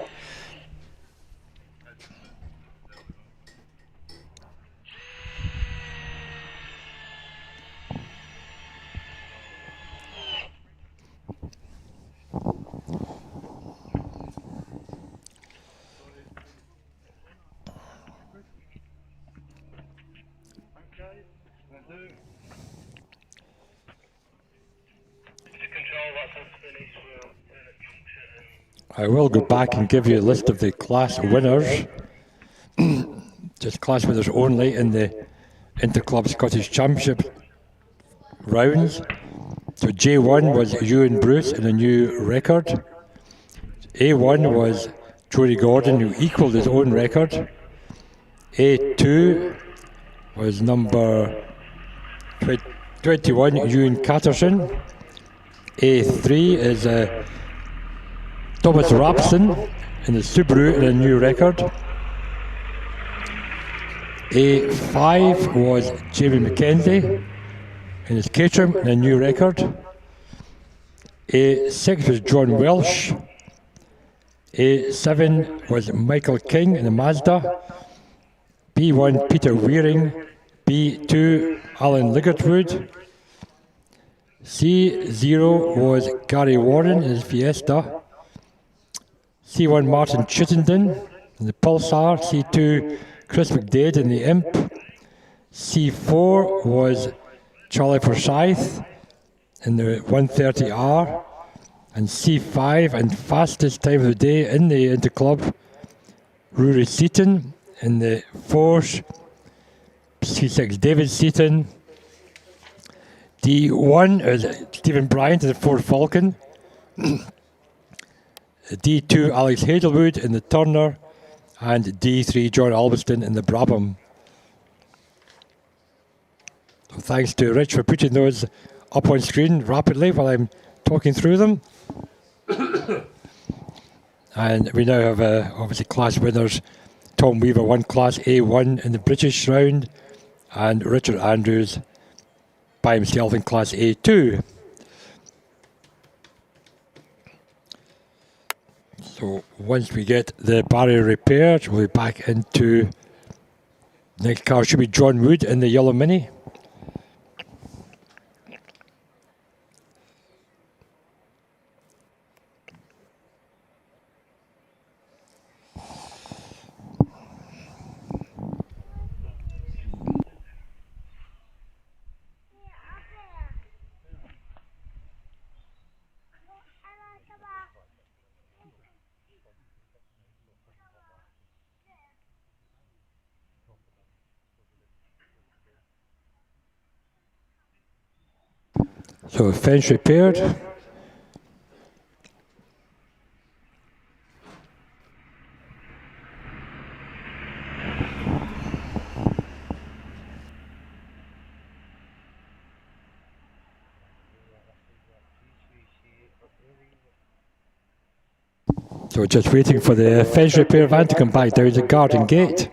I will go back and give you a list of the class winners, just class winners only in the Interclub Scottish Championship rounds. So J1 was Ewan Bruce in a new record. A1 was Jody Gordon, who equalled his own record. A2 was number 21, Ewan Catterson. A3 is Thomas Rapson in the Subaru in a new record. A5 was Jamie McKenzie in his Caterham in a new record. A6 was John Welsh. A7 was Michael King in the Mazda. B1 Peter Wearing. B2 Alan Ligertwood. C0 was Gary Warren in his Fiesta. C1 Martin Chittenden in the Pulsar. C2 Chris McDade in the Imp. C4 was Charlie Forsyth in the 130R. And C5 and fastest time of the day in the Interclub, Rory Seaton in the Force. C6 David Seaton. D1 is Stephen Bryant in the Ford Falcon. D2 Alex Hazelwood in the Turner. And D3 John Albiston in the Brabham. So thanks to Rich for putting those up on screen rapidly while I'm talking through them. And we now have obviously class winners. Tom Weaver won Class A1 in the British round, and Richard Andrews by himself in Class A2. So once we get the barrier repaired, we'll be back into the next car. Should be John Wood in the yellow Mini. So fence repaired. So just waiting for the fence repair van to come back down the garden gate.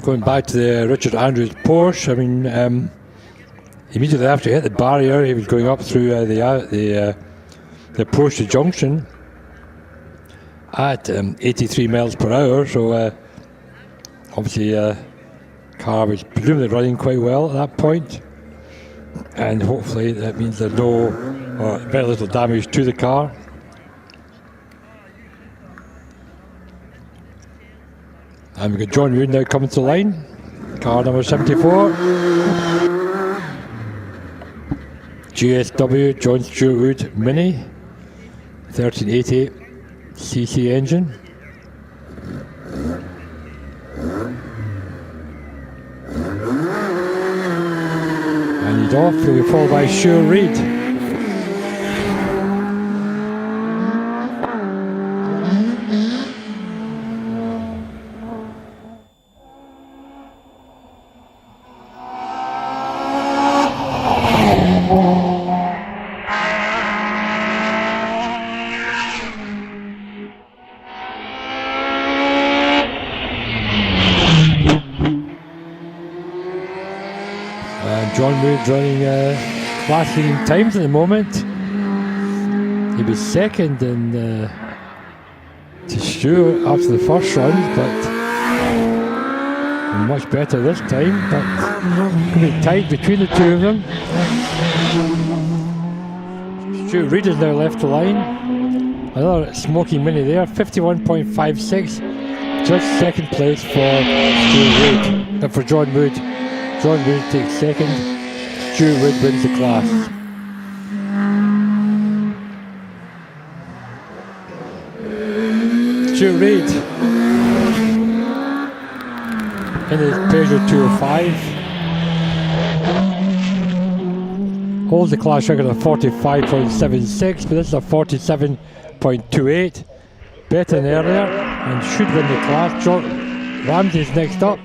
Going back to the Richard Andrews Porsche, I mean, immediately after he hit the barrier, he was going up through the Porsche junction at 83 miles per hour. So obviously, car was presumably running quite well at that point, and hopefully that means there's no or very little damage to the car. And we've got John Wood now coming to the line. Car number 74. GSW John Stuart Wood Mini. 1380cc engine. And he's off. He'll be followed by Stuart Reid. John Wood running class-leading times at the moment. He was second to Stuart after the first run, but much better this time. But pretty tight between the two of them. Stuart Reid has now left the line. Another smoking Mini there, 51.56. Just second place for Stuart Reid, for John Wood. John Wood takes second. Stuart Wood wins the class. Stuart Reid in his Peugeot 205. holds the class record of 45.76, but this is a 47.28. Better than earlier, and should win the class. Ramsey's next up.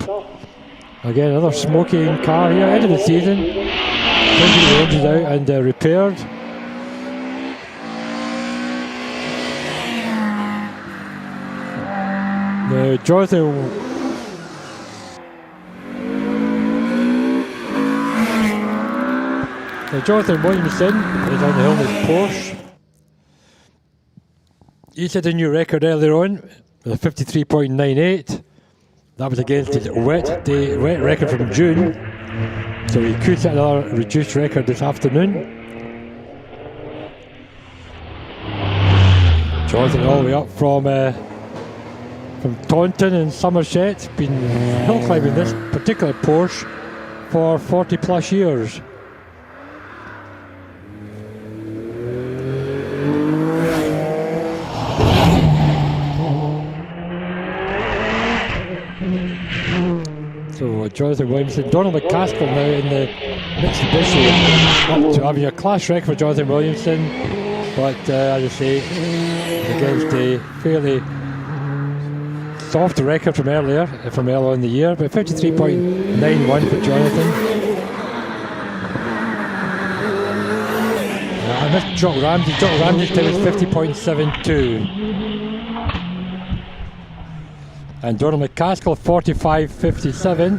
Again, another smoking car here. End of the season. Changing the engines out and repaired. Now, Jonathan Williamson is on the hill in his Porsche. He set a new record earlier on with a 53.98. That was against his wet record from June. So he could set another reduced record this afternoon. Jonathan all the way up from Taunton and Somerset. Been hill climbing this particular Porsche for 40 plus years. So Jonathan Williamson, Donald McCaskill now in the Mitsubishi, up to having a class record for Jonathan Williamson, but as I say, against a fairly soft record from earlier in the year, but 53.91 for Jonathan. I missed Jock Ramsey. Jock Ramsey's time is 50.72. And Donald McCaskill 45.57.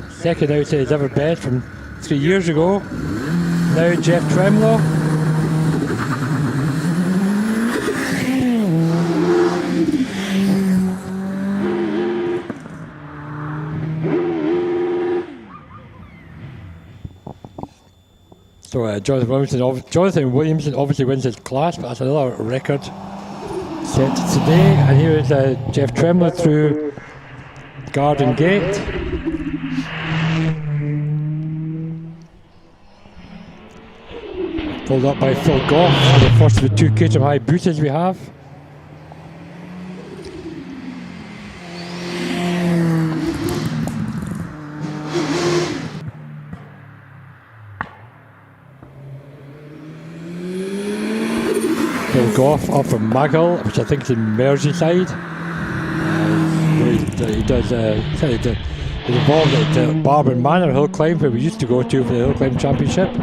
Second outside his ever best from 3 years ago. Now Jeff Tremlow. So Jonathan Williamson obviously wins his class, but that's another record set today. And here is Jeff Tremlow through Garden Gate. Pulled up by Phil Goff, the first of the two Caterham High boosters we have. Phil Goff up from Maghull, which I think is in Merseyside. He does. He's involved at Barber Manor Hill Climb, where we used to go to for the HillClimb Championship.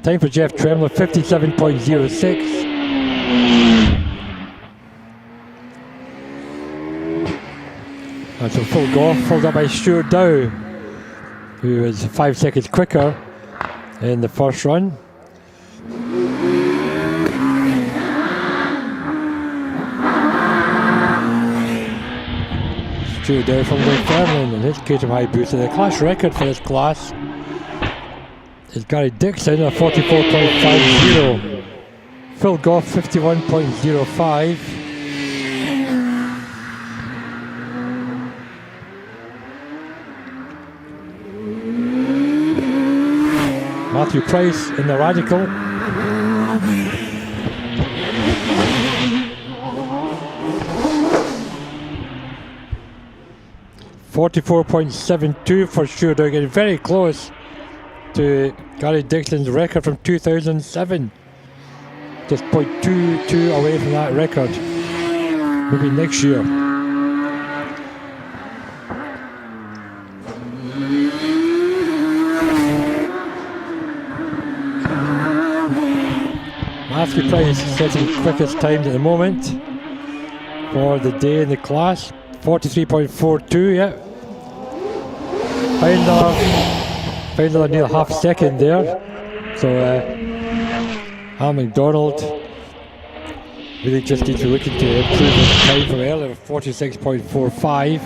Time for Jeff Tremlow, 57.06. And so Phil Goff followed up by Stuart Dow, who was 5 seconds quicker in the first run. Stuart Dow from Dunfermline and his Caterham High booster. The class record for this class is Gary Dixon at 44.50. Phil Goff 51.05. Matthew Price in the Radical. .74.72 for Stuart Dow, getting very close to Gary Dixon's record from 2007. Just 0.22 away from that record. Maybe next year. Matthew Price setting quickest times at the moment for the day in the class. 43.42, yeah. Found another near half second there. So Al McDonald really just needs to be looking to improve his time from earlier, 46.45.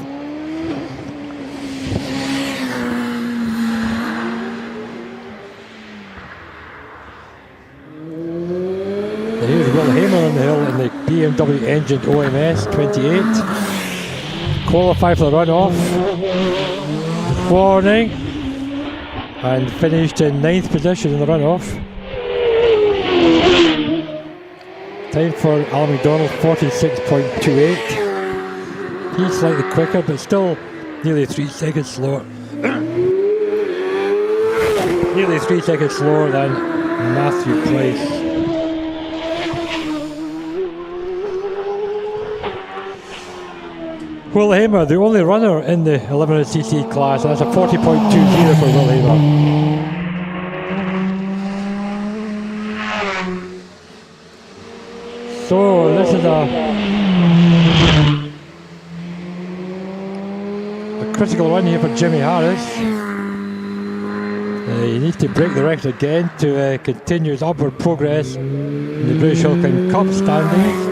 And here's Will Hamer on the hill in the BMW engined OMS 28. Qualified for the runoff this morning and finished in 9th position in the runoff. Time for Al McDonald 46.28. He's slightly quicker but still nearly 3 seconds slower. Nearly 3 seconds slower than Matthew Price. Will Hamer, the only runner in the 1100cc class, and that's a 40.20 for Will Hamer. So this is a critical run here for Jimmy Harris. He needs to break the record again to continue his upward progress in the British Hillclimb Cup standings.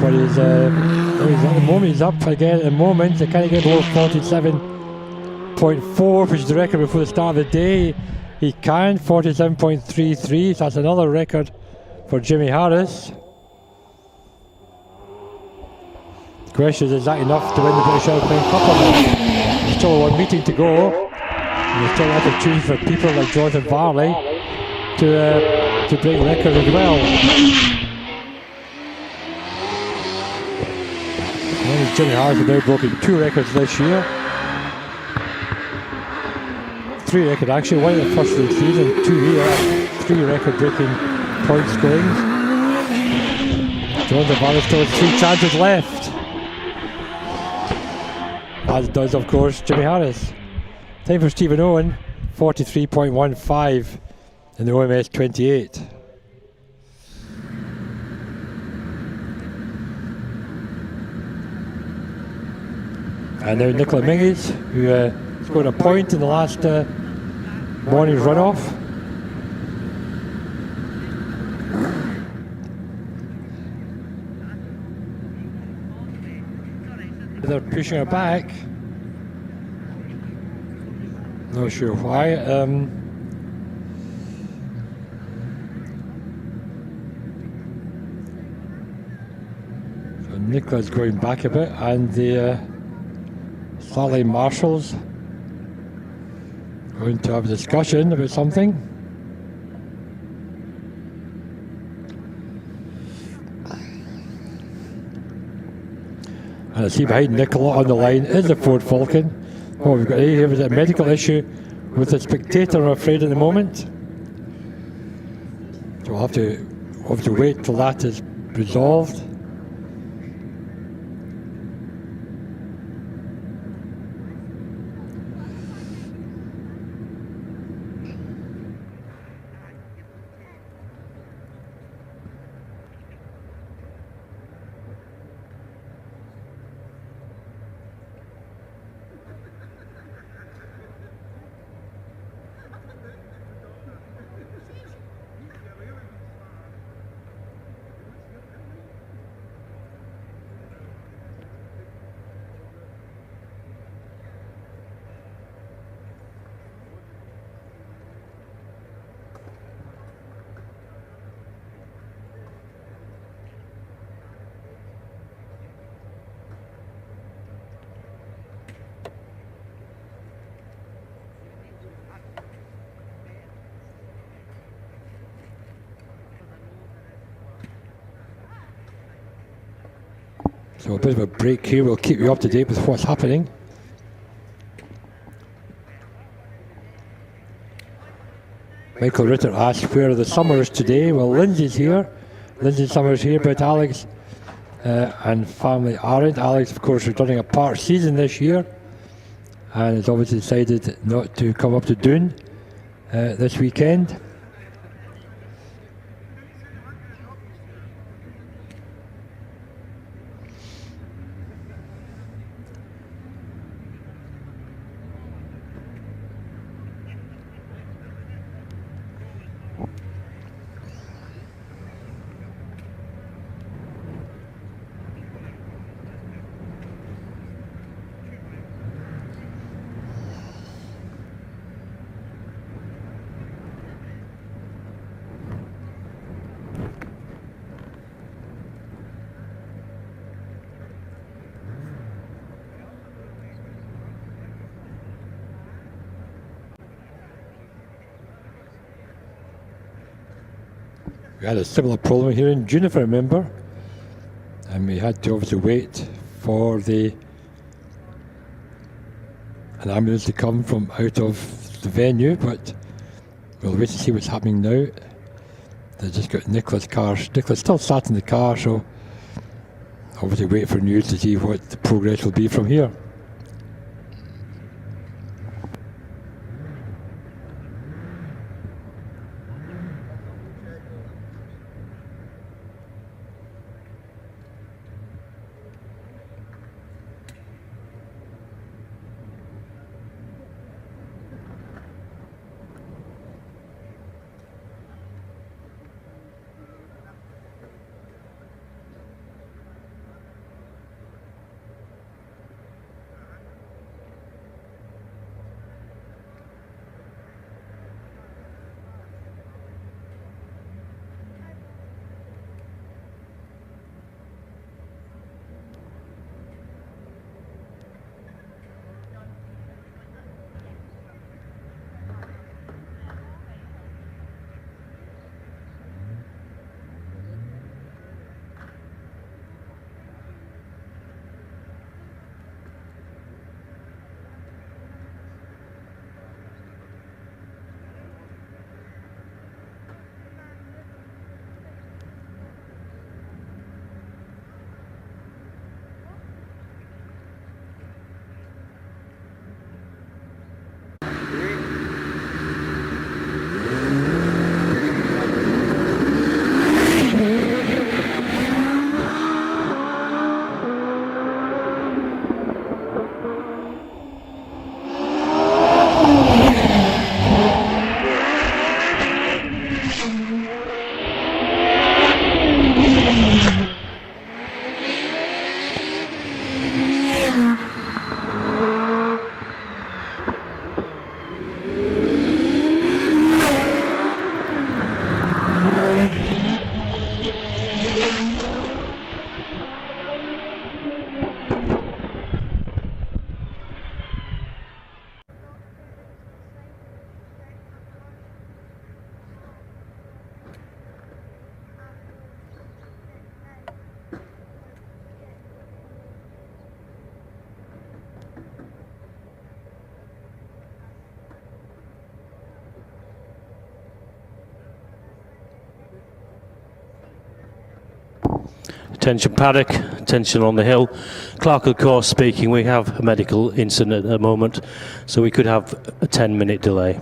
But he's at the moment he's up again at the moment. They can't get below 47.4, which is the record before the start of the day. He can, 47.33, so that's another record for Jimmy Harris. The question is that enough to win the British Hillclimb Cup or not? There's still one meeting to go. There's still an opportunity for people like Jonathan Varley to break records as well. Jimmy Harris has now broken 2 records this year. 3 records actually, 1 in the first of the season, 2 here, 3 record-breaking point scoring. Jonathan Varley still has 3 chances left. As does, of course, Jimmy Harris. Time for Stephen Owen, 43.15 in the OMS 28. And now Nicola Mingies, who scored a point in the last morning's runoff. They're pushing her back. Not sure why. So Nicola's going back a bit, and the Sally Marshall's going to have a discussion about something. And I see behind Nicola on the line is the Ford Falcon. Oh, we've got here was a medical issue with the spectator, I'm afraid, at the moment. So we'll have to wait till that is resolved. So a bit of a break here, we'll keep you up to date with what's happening. Michael Ritter asked, where are the Summers today? Well, Lindsay's here. Lindsay Summers here, but Alex and family aren't. Alex, of course, is running a part season this year and has obviously decided not to come up to Doune this weekend. We had a similar problem here in June, if I remember, and we had to obviously wait for an ambulance to come from out of the venue, but we'll wait to see what's happening now. They've just got Nicola's car. Nicola's still sat in the car, so obviously wait for news to see what the progress will be from here. Attention paddock, attention on the hill. Clerk of course speaking, we have a medical incident at the moment, so we could have a 10-minute delay.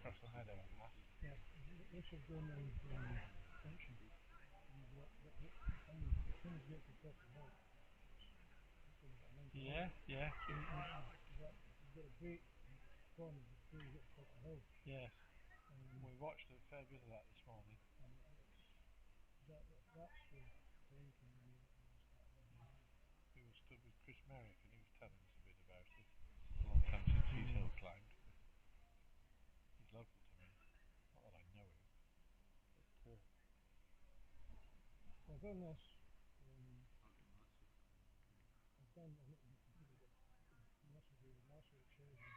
across the meadow and that. Yeah, this is going in function. As soon as you get to the top of the hill, Yeah, yeah, you've got a great corner before you get to the top of the hill. yes. We watched a fair bit of that this morning. That's the thing for me. We were stood with Chris Merrick and he was telling us a bit about it. A long time since he's hill climbed. He's local to me. Not that I know him. But, I've done this. I've done massive treasure.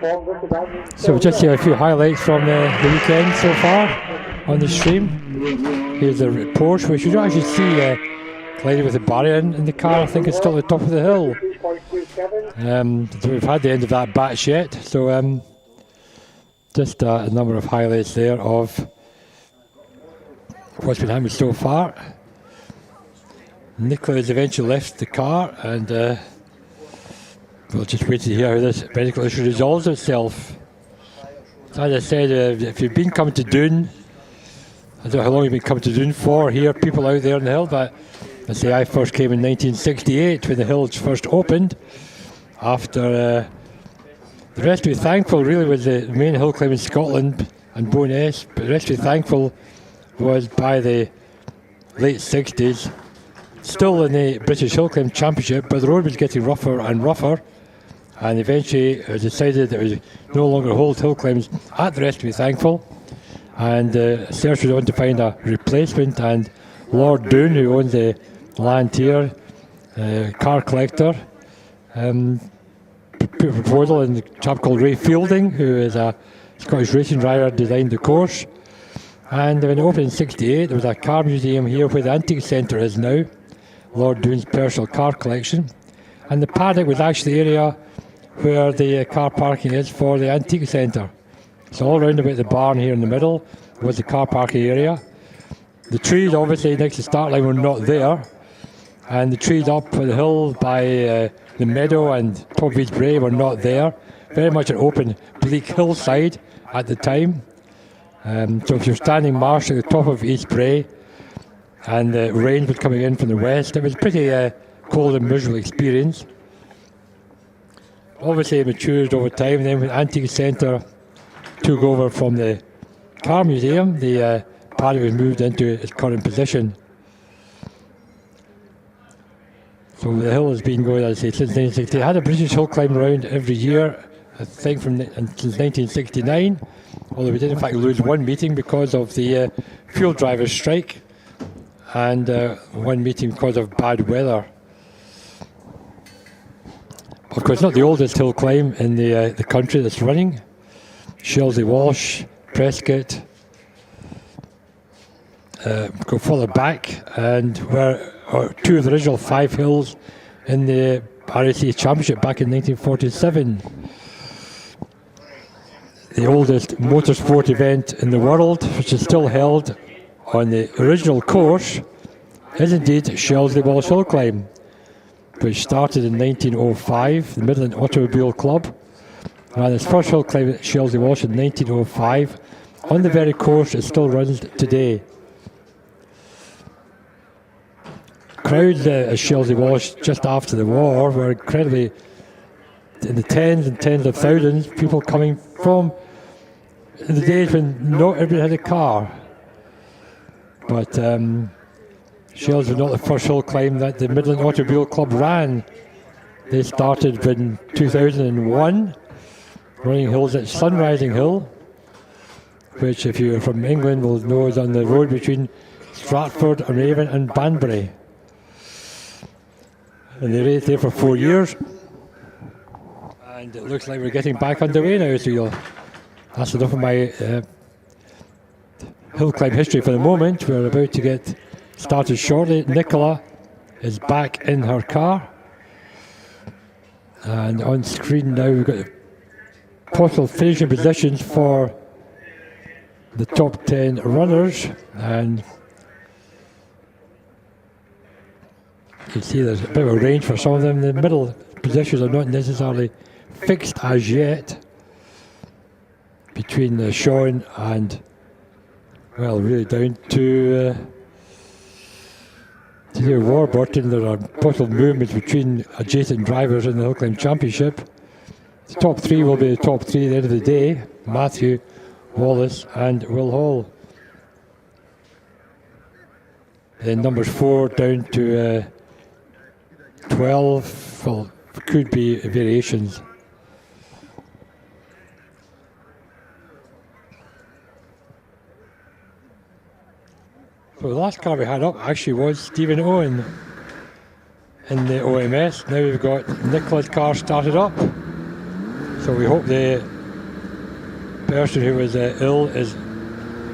So we'll just see a few highlights from the weekend so far on the stream. Here's the Porsche, which you don't actually see lady with the barrier in the car. I think it's still at the top of the hill. So we've had the end of that batch yet. So just a number of highlights there of what's been happening so far. Nicola has eventually left the car, and we'll just wait to hear how this medical issue resolves itself. As I said, if you've been coming to Doune, I don't know how long you've been coming to Doune for, here, people out there on the hill, but I say I first came in 1968 when the hills first opened. After the rest to be thankful really was the main hill climb in Scotland and Bowness, but the rest to be thankful was by the late 60s, still in the British Hillclimb Championship, but the road was getting rougher and rougher, and eventually it was decided that it would no longer hold hill climbs at the rest to be thankful, and search was on to find a replacement, and Lord Doune, who owns the land here, car collector, put a proposal, and a chap called Ray Fielding, who is a Scottish racing driver, designed the course. And when it opened in 68, there was a car museum here where the Antique Centre is now, Lord Doune's personal car collection. And the paddock was actually the area where the car parking is for the Antique Centre. So all around about the barn here in the middle was the car parking area. The trees obviously next to the start line were not there, and the trees up the hill by the meadow and top of East Bray were not there. Very much an open, bleak hillside at the time. So if you're standing marsh at the top of East Bray and the rain was coming in from the west, it was a pretty cold and miserable experience. Obviously it matured over time, and then when Antique Centre took over from the car museum, the paddock was moved into its current position. So the hill has been going, as I say, since 1960. They had a British hill climb round every year, I think since 1969, although we did in fact lose one meeting because of the fuel drivers' strike, and one meeting because of bad weather. Of course, not the oldest hill climb in the country that's running. Shelsley Walsh, Prescott, go further back, and were two of the original 5 hills in the RAC Championship back in 1947. The oldest motorsport event in the world, which is still held on the original course, is indeed Shelsley Walsh Hill Climb, which started in 1905. The Midland Automobile Club ran its first hill climb at Shelsley Walsh in 1905 on the very course it still runs today. Crowds at Shelsley Walsh just after the war were incredibly, in the tens and tens of thousands, people coming from in the days when not everybody had a car. But Shells was not the first hill climb that the Midland Automobile Club ran. They started in 2001, running hills at Sunrising Hill, which if you're from England will know is on the road between Stratford on Avon and Banbury. And they raced there for 4 years, and it looks like we're getting back underway now, so that's enough of my hill climb history for the moment. We're about to get started shortly. Nicola is back in her car, and on screen now we've got the possible finishing positions for the top 10 runners, and you can see there's a bit of a range for some of them. The middle positions are not necessarily fixed as yet, between Sean and, well, really down to Warburton. There are possible movements between adjacent drivers in the Hill Climb Championship. The top 3 will be the top 3 at the end of the day: Matthew, Wallace and Will Hall. Then numbers 4 down to 12, well, could be variations. So the last car we had up actually was Stephen Owen in the OMS. Now we've got Nicola's car started up. So we hope the person who was ill is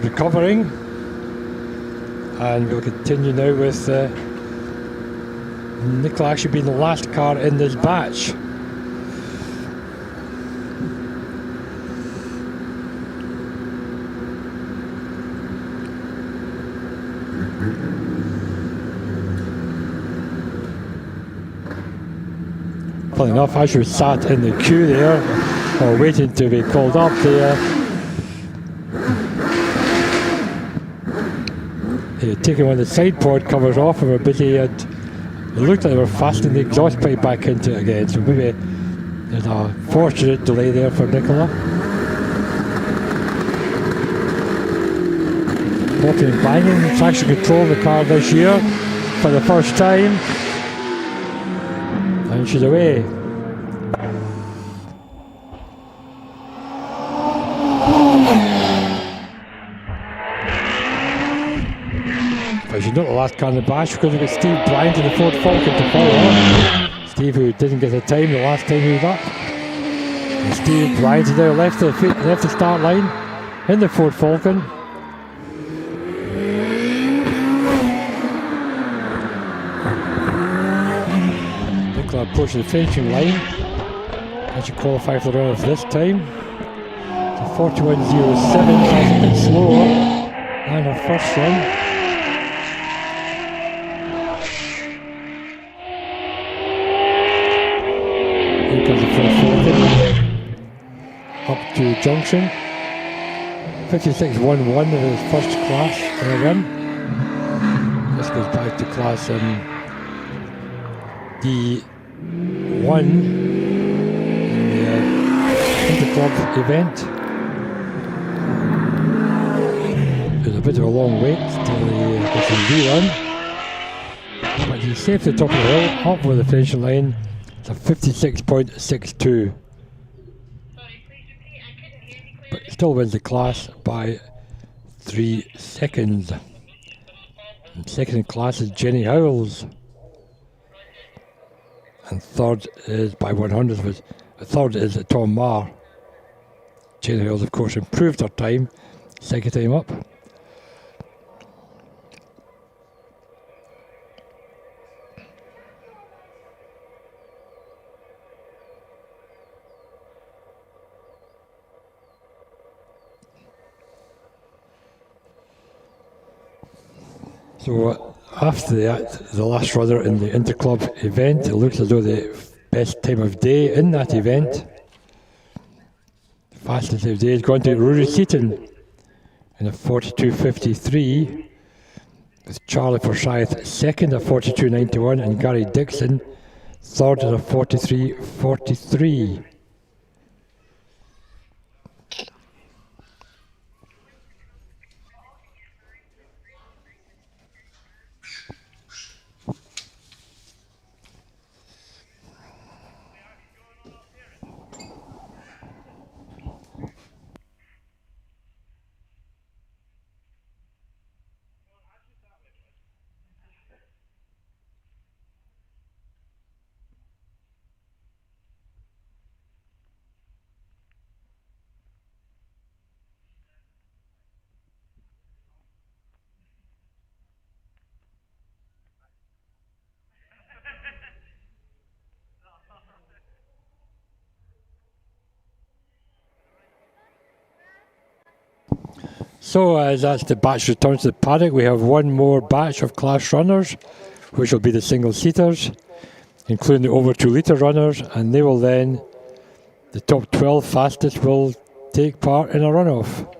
recovering, and we'll continue now with Nicola actually being the last car in this batch. Funny enough, as you sat in the queue there, or waiting to be called up, they had taken one of the side pod covers off and were busy, and it looked like they were fastening the exhaust pipe back into it again, so maybe there's a fortunate delay there for Nicola. Popping and banging, traction control of the car this year for the first time. And she's away. But she's not the last car in the batch because we've got Steve Bryant in the Ford Falcon to follow up. Steve, who didn't get a time the last time he was up. And Steve Bryant has now left the start line in the Ford Falcon. Approaching the finishing line as you qualify for the run of this time. So 41.07, that's a bit slower than her first run. Here comes the first Falcon up to junction. 56.11 is his first class run. This goes back to class D1 in the Interclub event. There's a bit of a long wait till he gets his V1, but he's safe at the top of the hill, up with the finishing line. It's a 56.62, but still wins the class by 3 seconds. And second in class is Jenny Howells. And third is by 100th. Third is Tom Marr. Jenny Hales, of course, improved her time, second time up. So after the last runner in the Interclub event, it looks as though the best time of day in that event, the fastest of the day, has gone to Rory Seaton in a 42.53, with Charlie Forsyth second at 42.91 and Gary Dixon third at a 43.43. So as that's the batch returns to the paddock, we have one more batch of class runners, which will be the single-seaters, including the over 2 litre runners, and they will then, the top 12 fastest will take part in a runoff.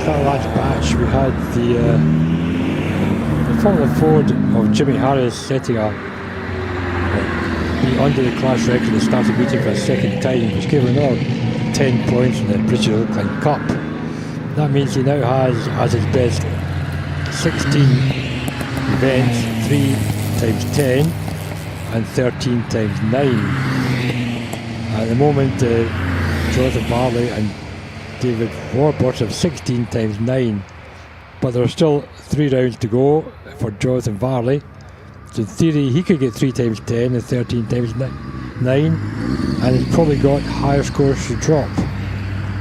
that last batch, we had the Formula Ford of Jimmy Harris setting up under the class record that started meeting for a second time, which gave him another 10 points in the British Hillclimb Cup. That means he now has as his best 16 events, 3 times 10 and 13 times 9. At the moment, Jonathan Varley and David Warburton have 16 times 9, but there are still 3 rounds to go for Jonathan Varley. So in theory, he could get 3 times 10 and 13 times 9, and he's probably got higher scores to drop.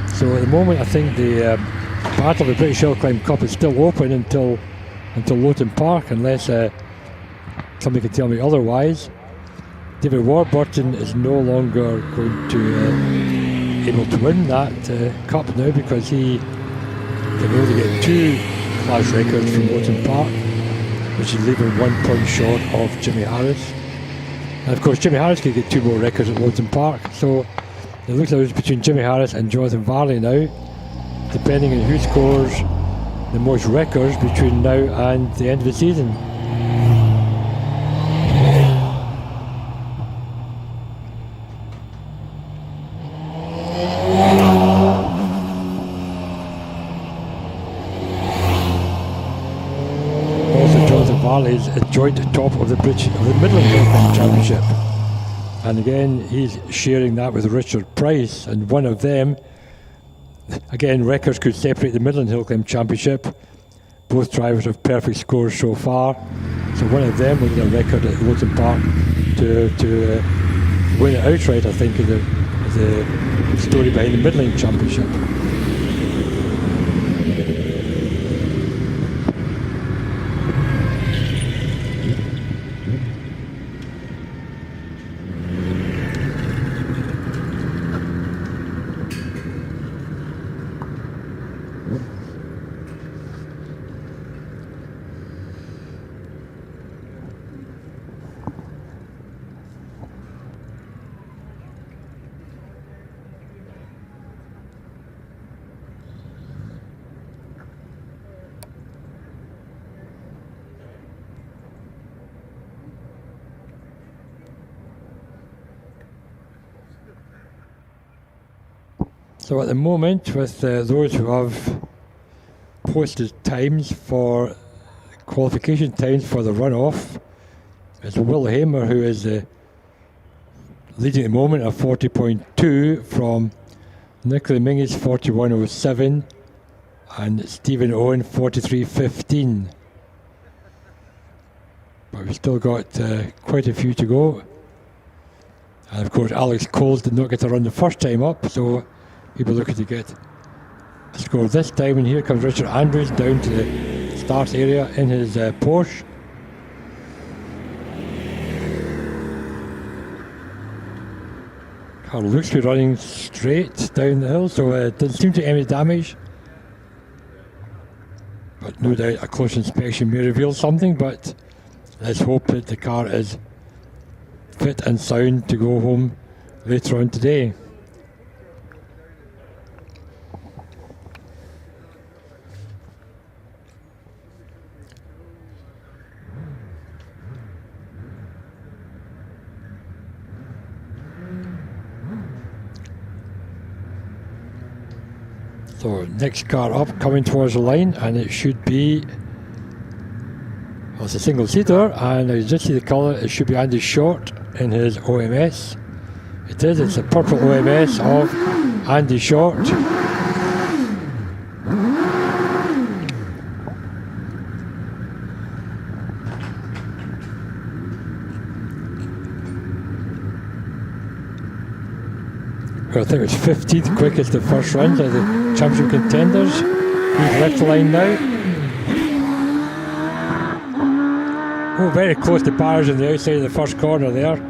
So at the moment, I think the battle of the British Hillclimb Cup is still open until Lowton Park, unless somebody can tell me otherwise. David Warburton is no longer going to able to win that cup now, because he can only get 2 class records from Lowton Park, which is leaving 1 point short of Jimmy Harris. And of course, Jimmy Harris could get 2 more records at Lowton Park. So it looks like it's between Jimmy Harris and Jonathan Varley now, depending on who scores the most records between now and the end of the season. Is a joint top of the Midland Hillclimb Championship, and again he's sharing that with Richard Price, and one of them, again, records could separate the Midland Hillclimb Championship. Both drivers have perfect scores so far, so one of them will get a record at Lowton Park to win it outright, I think, is the story behind the Midland Championship. So at the moment, with those who have posted times for qualification times for the runoff, is Will Hamer, who is leading at the moment at 40.2 from Nicola Mingus 41.07 and Stephen Owen 43.15. But we've still got quite a few to go. And of course, Alex Coles did not get to run the first time up, so he'll be looking to get a score this time. And here comes Richard Andrews down to the start area in his Porsche. Carl looks to be running straight down the hill, so it doesn't seem to be any damage. But no doubt a close inspection may reveal something, but let's hope that the car is fit and sound to go home later on today. So next car up, coming towards the line, and it should be, well, it's a single seater, and I just see the colour, it should be Andy Short in his OMS. It is, it's a purple OMS of Andy Short. I think it's 15th quickest the first round of the championship contenders. He's left the line now. Oh, very close to barriers on the outside of the first corner there.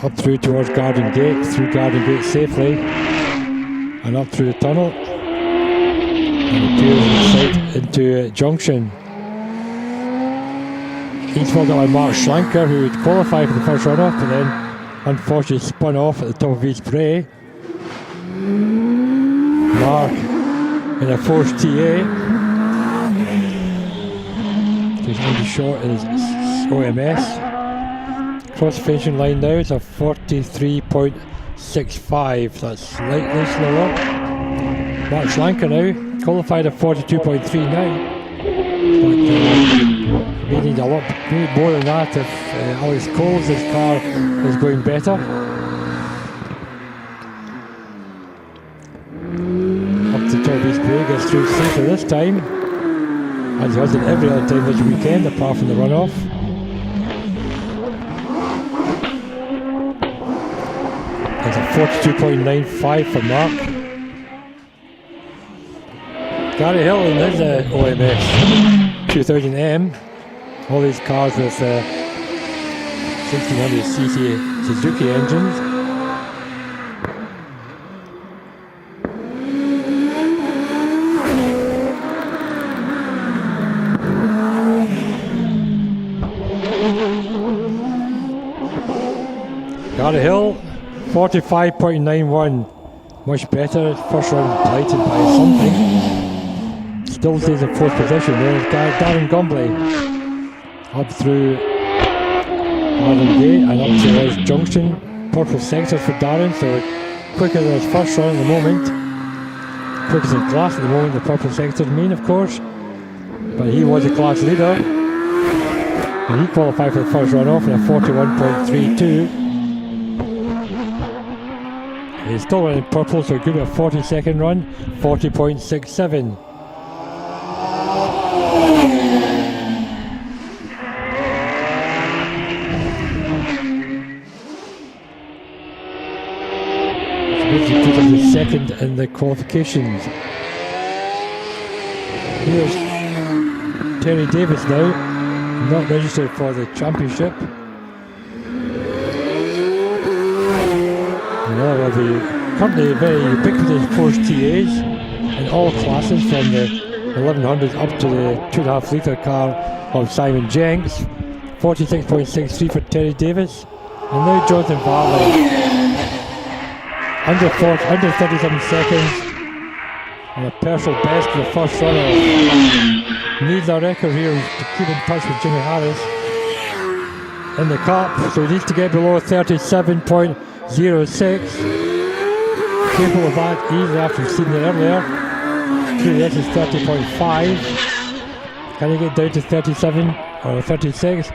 Up through towards Garden Gate, through Garden Gate safely, and up through the tunnel. And appears inside into Junction. He's followed up by Mark Schlanker, who would qualify for the first runoff, but then Unfortunately spun off at the top of East Bray. Mark in a forced TA. Just Andy Short is OMS. Cross finishing line now is a 43.65. That's slightly slower. Mark Schlanker now qualified at 42.39. But we need a lot more than that if Alex Cole's car is going better. Up to top of East Bray, gets through safer this time, as he has done every other time this weekend apart from the runoff. There's a 42.95 for Mark. Gary Hill in his OMS 2000M. All these cars with 1600cc Suzuki engines. Gary Hill 45.91. Much better. First round blighted by something. Still stays in fourth position. There's Darren Gombley up through Arden Gate and up to West Junction. Purple sector for Darren, so quicker than his first run at the moment. Quickest in class at the moment, the purple sector mean, of course. But he was a class leader. And he qualified for the first run off in a 41.32. He's still running purple, so it could be a 40-second run, 40.67. Second in the qualifications. Here's Terry Davis now, not registered for the championship. Another of the currently very ubiquitous forced TAs in all classes from the 1100s up to the 2.5 litre car of Simon Jenks. 46.63 for Terry Davis. And now Jonathan Varley. Under 37 seconds and a personal best for the first runner. Needs a record here to keep in touch with Jimmy Harris in the cup, so he needs to get below 37.06. Capable of that easily after we've seen it earlier. QS is 30.5. Can he get down to 37 or 36?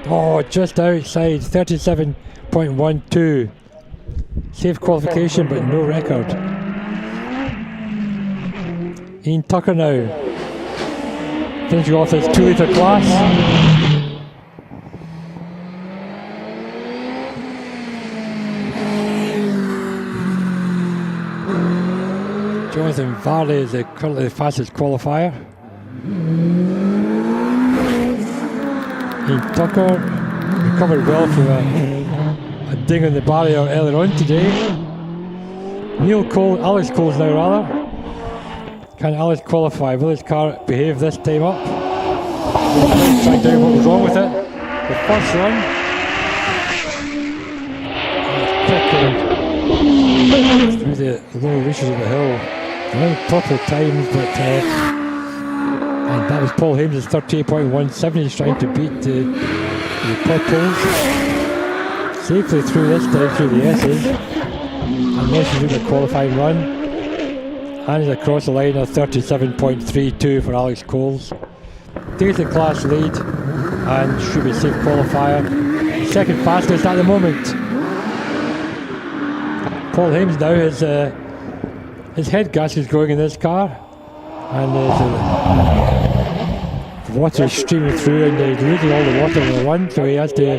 Oh, just outside, 37.12. Safe qualification, but no record. Ian Tucker now. Finishing off his 2 litre class. Jonathan Varley is currently the fastest qualifier. Ian Tucker recovered well from a ding on the barrier earlier on today. Alex Cole's now rather. Can Alex qualify? Will his car behave this time up? Track down what was wrong with it. The first run. Through the low reaches of the hill. Around purple times, but and that was Paul Hames' 38.17. He's trying to beat the purples. Safely through this time, through the S's. And Messi doing a qualifying run. And he's across the line of 37.32 for Alex Coles. Takes the class lead and should be a safe qualifier. Second fastest at the moment. Paul Hames now has his head gasket is going in this car. And the water is streaming through and he's losing all the water in the run, so he has to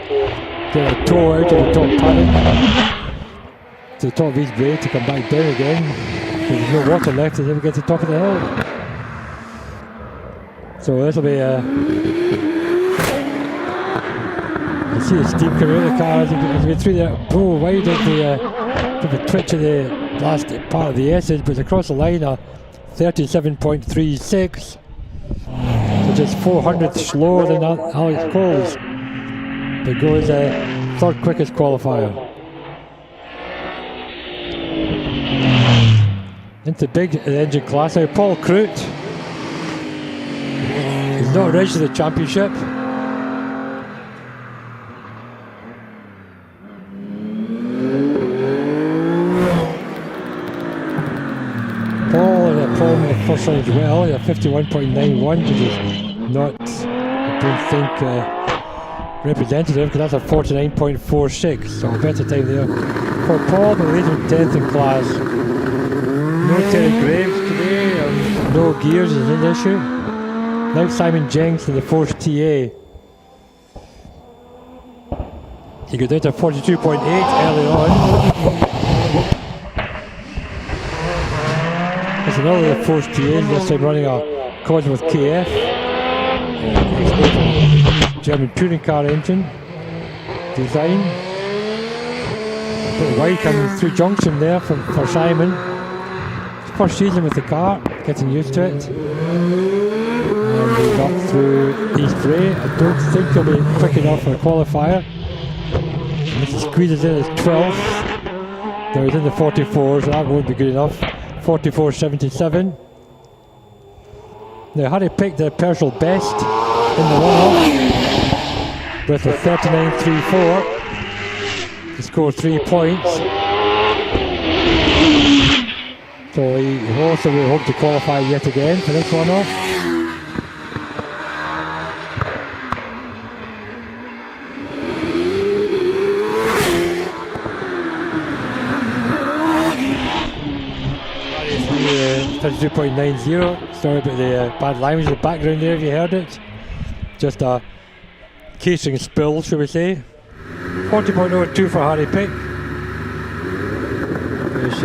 get a toe out of the top paddock to the top of East Bray to come back down again. There's no water left until we get to the top of the hill. So this will be you see the steam coming out of the car as we through there. Oh, wide of the twitch of the last part of the S's, but across the line 37.36. So just 400th slower than Alex Coles. But goes third quickest qualifier. Into big engine class now, Paul Crute. He's not registered the championship. Paul had a problem with the first line as well. He had 51.91, which is not, I don't think, representative, because that's a 49.46, so a better time there for Paul, but leads with 10th in class. No Terry Graves today, no gears is an issue. Now Simon Jenks in the Force TA. He got down to 42.8 early on. There's another Force TA, this time running a Cosworth KF. German touring car engine design. A bit wide coming through junction there for Simon. First season with the car, getting used to it. And we got through East Bray. I don't think he'll be quick enough for a qualifier. And this squeezes in as 12th. Now he's in the 44, so that won't be good enough. 44.77. Now Harry picked the personal best in the one-off with a 39.34 to score 3 points. So he also will hope to qualify yet again for this one-off. Sorry 32.90. Sorry about the bad language in the background there if you heard it. Just a casing spill, shall we say. 40.02 for Harry Pick. There's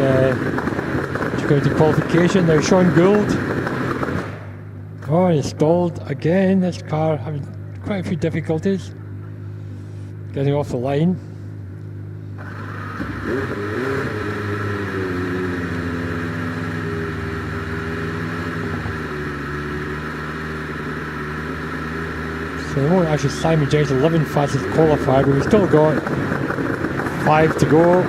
going to qualification. Now Sean Gould. Oh, he stalled again. This car having quite a few difficulties getting off the line. So the moment actually Simon Jenks 11 fastest qualified, but we've still got 5 to go.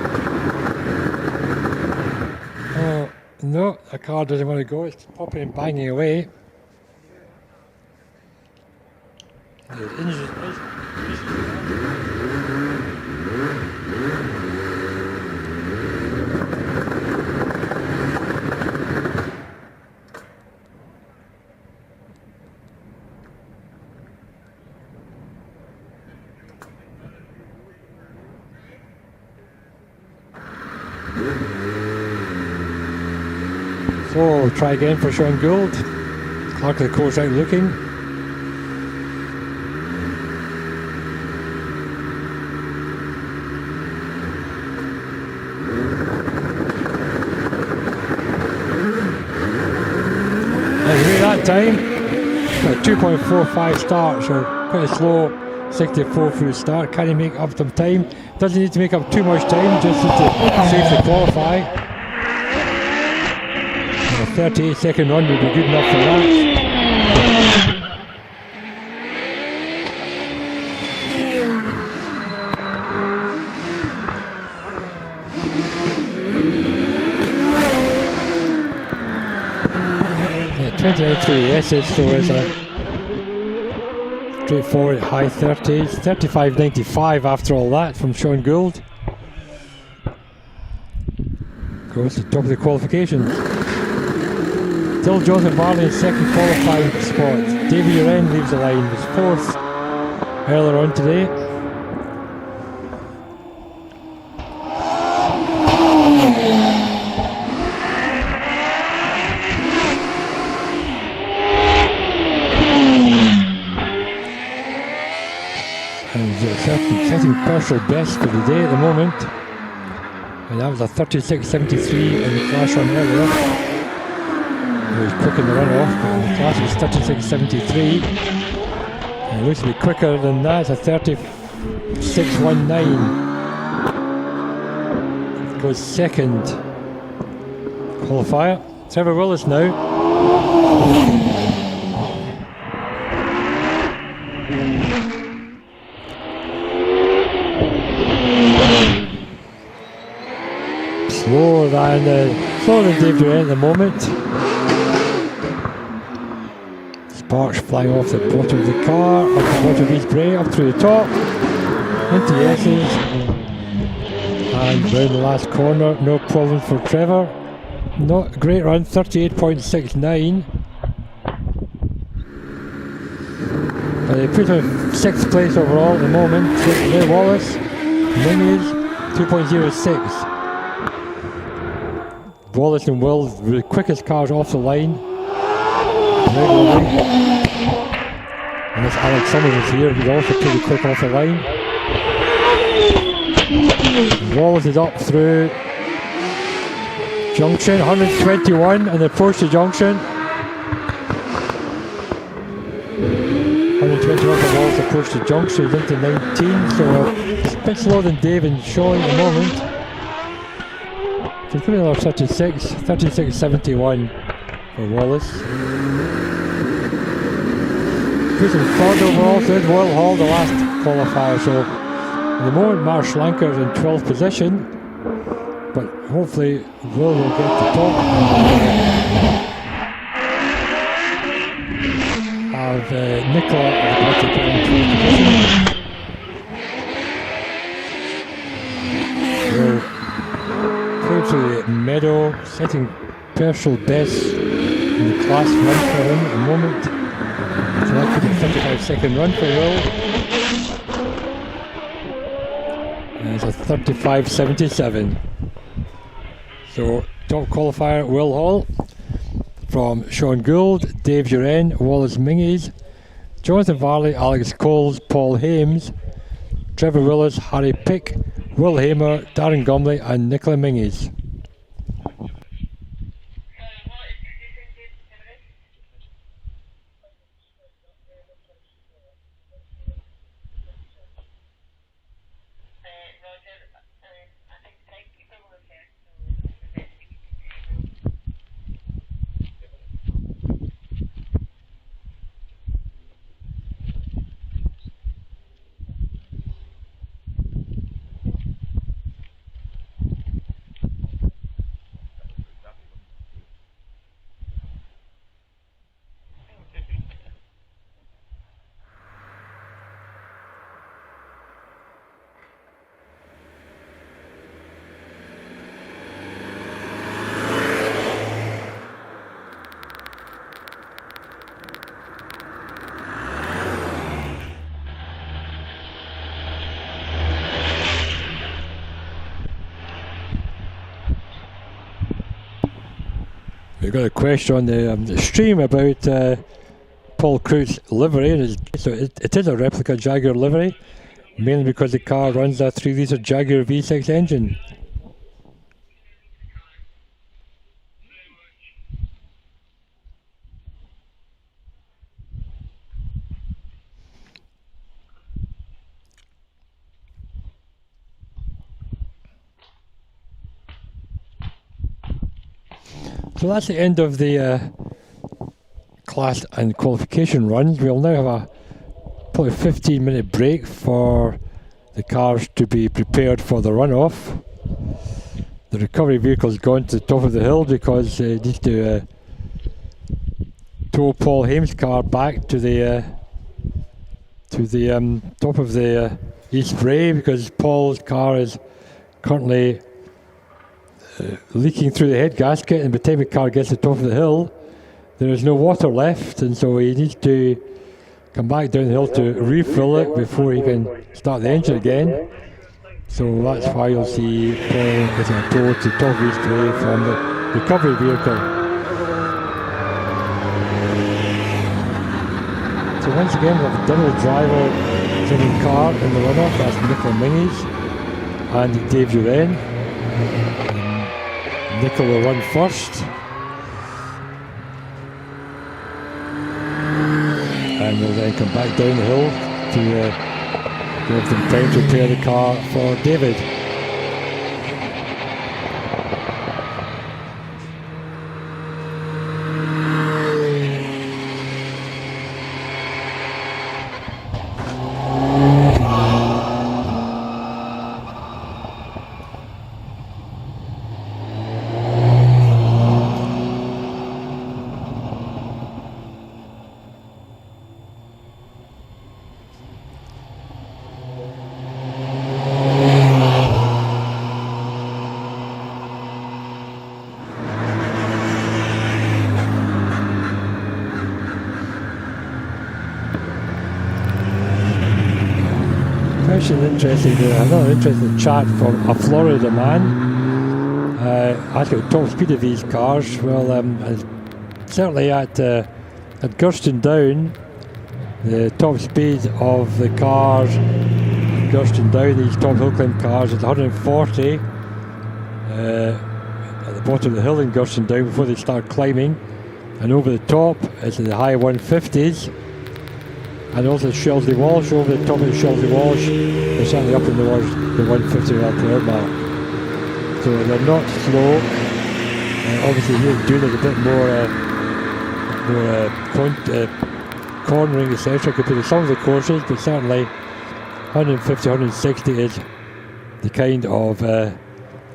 Oh no, the car doesn't want to go, it's popping and banging away. So we'll try again for Sean Gould. Clark of the course out looking. Anyway, that time, a 2.45 start, so quite a slow 64 through start. Can he make up some time? Doesn't need to make up too much time, just needs to safely qualify. 38-second run would be good enough for that. Yeah, 29.3 S's, so it's a straightforward high 30s. 35.95 after all that from Sean Gould. Goes to the top of the qualifications. Still Joseph Barley in second qualifying spot. Davy Uren leaves the line, was fourth earlier on today. And setting personal best for the day at the moment. And that was a 36.73 in the class run earlier. He was quick in the run-off, but the class was 36.73. And it looks to be quicker than that, it's a 36.19. Goes second qualifier. Trevor Willis now. Slower than the slower than Dave Durant at the moment. Sparks flying off the bottom of the car, up the bottom of his brake, up through the top, into the S's, and round the last corner. No problem for Trevor. Not a great run, 38.69. But they put him in 6th place overall at the moment. Ray Wallace, Mingies, 2.06. Wallace and Will, the quickest cars off the line. Regularly. And this Alex Summers is here, he's also pretty quick off the line. Wallace is up through junction, 121, and approach the junction. 121 for Wallace approach the junction, he's into 19, so it's a bit slower than Dave and Sean at the moment. So it's another 36.71 for Wallace. Pushing third overall, so it's Will Hall, the last qualifier. So at the moment, Mark Schlanker is in 12th position, but hopefully Will get to top. Have Nicola in 12th position. Will go to the meadow, setting personal best in the class run for him at the moment. So that could be a 35-second run for Will. And it's a 35.77. So top qualifier Will Hall from Sean Gould, Dave Duran, Wallace Mingies, Jonathan Varley, Alex Coles, Paul Hames, Trevor Willis, Harry Pick, Will Hamer, Darren Gumley and Nicola Mingies. We've got a question on the stream about Paul Crouch's livery. So it is a replica Jaguar livery, mainly because the car runs a 3-litre Jaguar V6 engine. So that's the end of the class and qualification runs. We'll now have a probably 15-minute break for the cars to be prepared for the runoff. The recovery vehicle's gone to the top of the hill because it needs to tow Paul Hames' car back to the top of the East Bray because Paul's car is currently leaking through the head gasket, and by the time the car gets to the top of the hill there is no water left, and so he needs to come back down the hill to refill it before he can start the engine again. So that's why you'll see Paul getting a tow to the top of East Bray from the recovery vehicle. So once again we have a double driver driven car in the runoff. That's Nicola Mingies and Dave Duran. Nicola will run first, and will then come back down the hill to give them time to prepare the car for David. Question interesting. Another interesting chat from a Florida man. Asking the top speed of these cars. Well, certainly at Gurston Down, the top speed of the cars at Gurston Down, these top hill climb cars, is 140 at the bottom of the hill in Gurston Down before they start climbing, and over the top it's in the high 150s. And also Shelsley Walsh, over the top of the Shelsley Walsh, they're certainly up in the 150 mile/hour mark. So they're not slow. Obviously here at Doune is a bit more cornering, etc. compared to some of the courses, but certainly 150, 160 is the kind of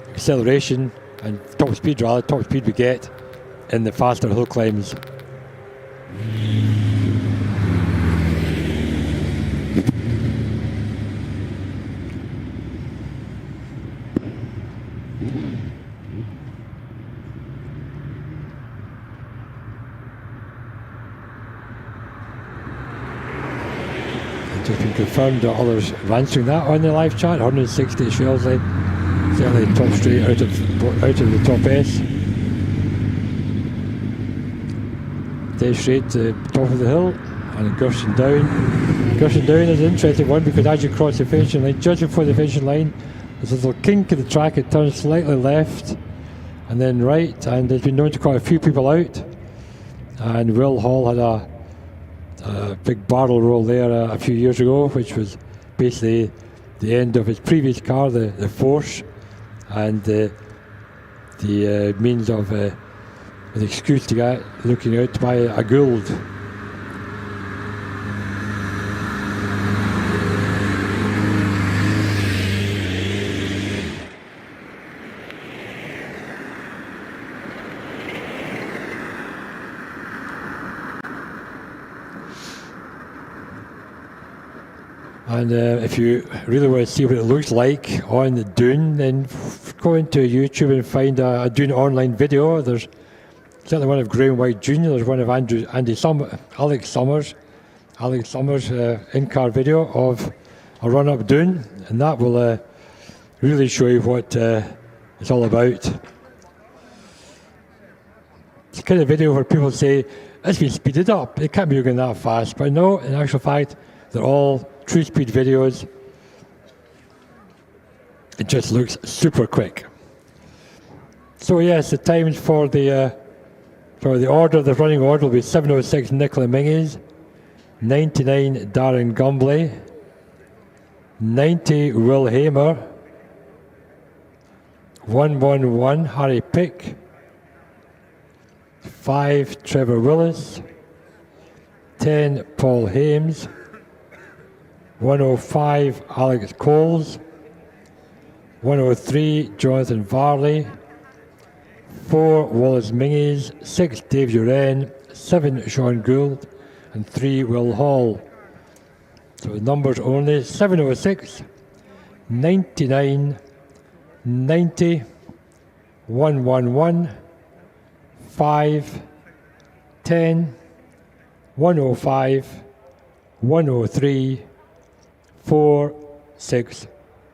acceleration and top speed we get in the faster hill climbs. Just been confirmed that others are answering that on the live chat. 160 Shelsley, certainly top straight out of the top S. Stay straight to the top of the hill, and Gurston Down. Gurston Down is an interesting one because as you cross the finishing line, just before the finishing line, there's a little kink in the track. It turns slightly left and then right, and there's been known to quite a few people out. And Will Hall had a big barrel roll there a few years ago, which was basically the end of his previous car, the Force, and the means of an excuse to get looking out to buy a Gould. And if you really want to see what it looks like on the Doune, then go into YouTube and find a Doune online video. There's certainly one of Graham White Jr., there's one of Alex Summers in-car video of a run-up Doune, and that will really show you what it's all about. It's the kind of video where people say, it's been speeded up, it can't be going that fast, but no, in actual fact, they're all true speed videos. It just looks super quick. So yes, the times for the order, the running order will be 7:06 Nicola Minges, 99 Darren Gumbley, 90 Will Hamer, 111 Harry Pick, 5 Trevor Willis, 10 Paul Hames, 105 Alex Coles, 103 Jonathan Varley, 4 Wallace Minges, 6 Dave Uren, 7 Sean Gould, and 3 Will Hall. So the numbers only: 706, 99, 90, 111, 5, 10, 105, 103, 4, 6,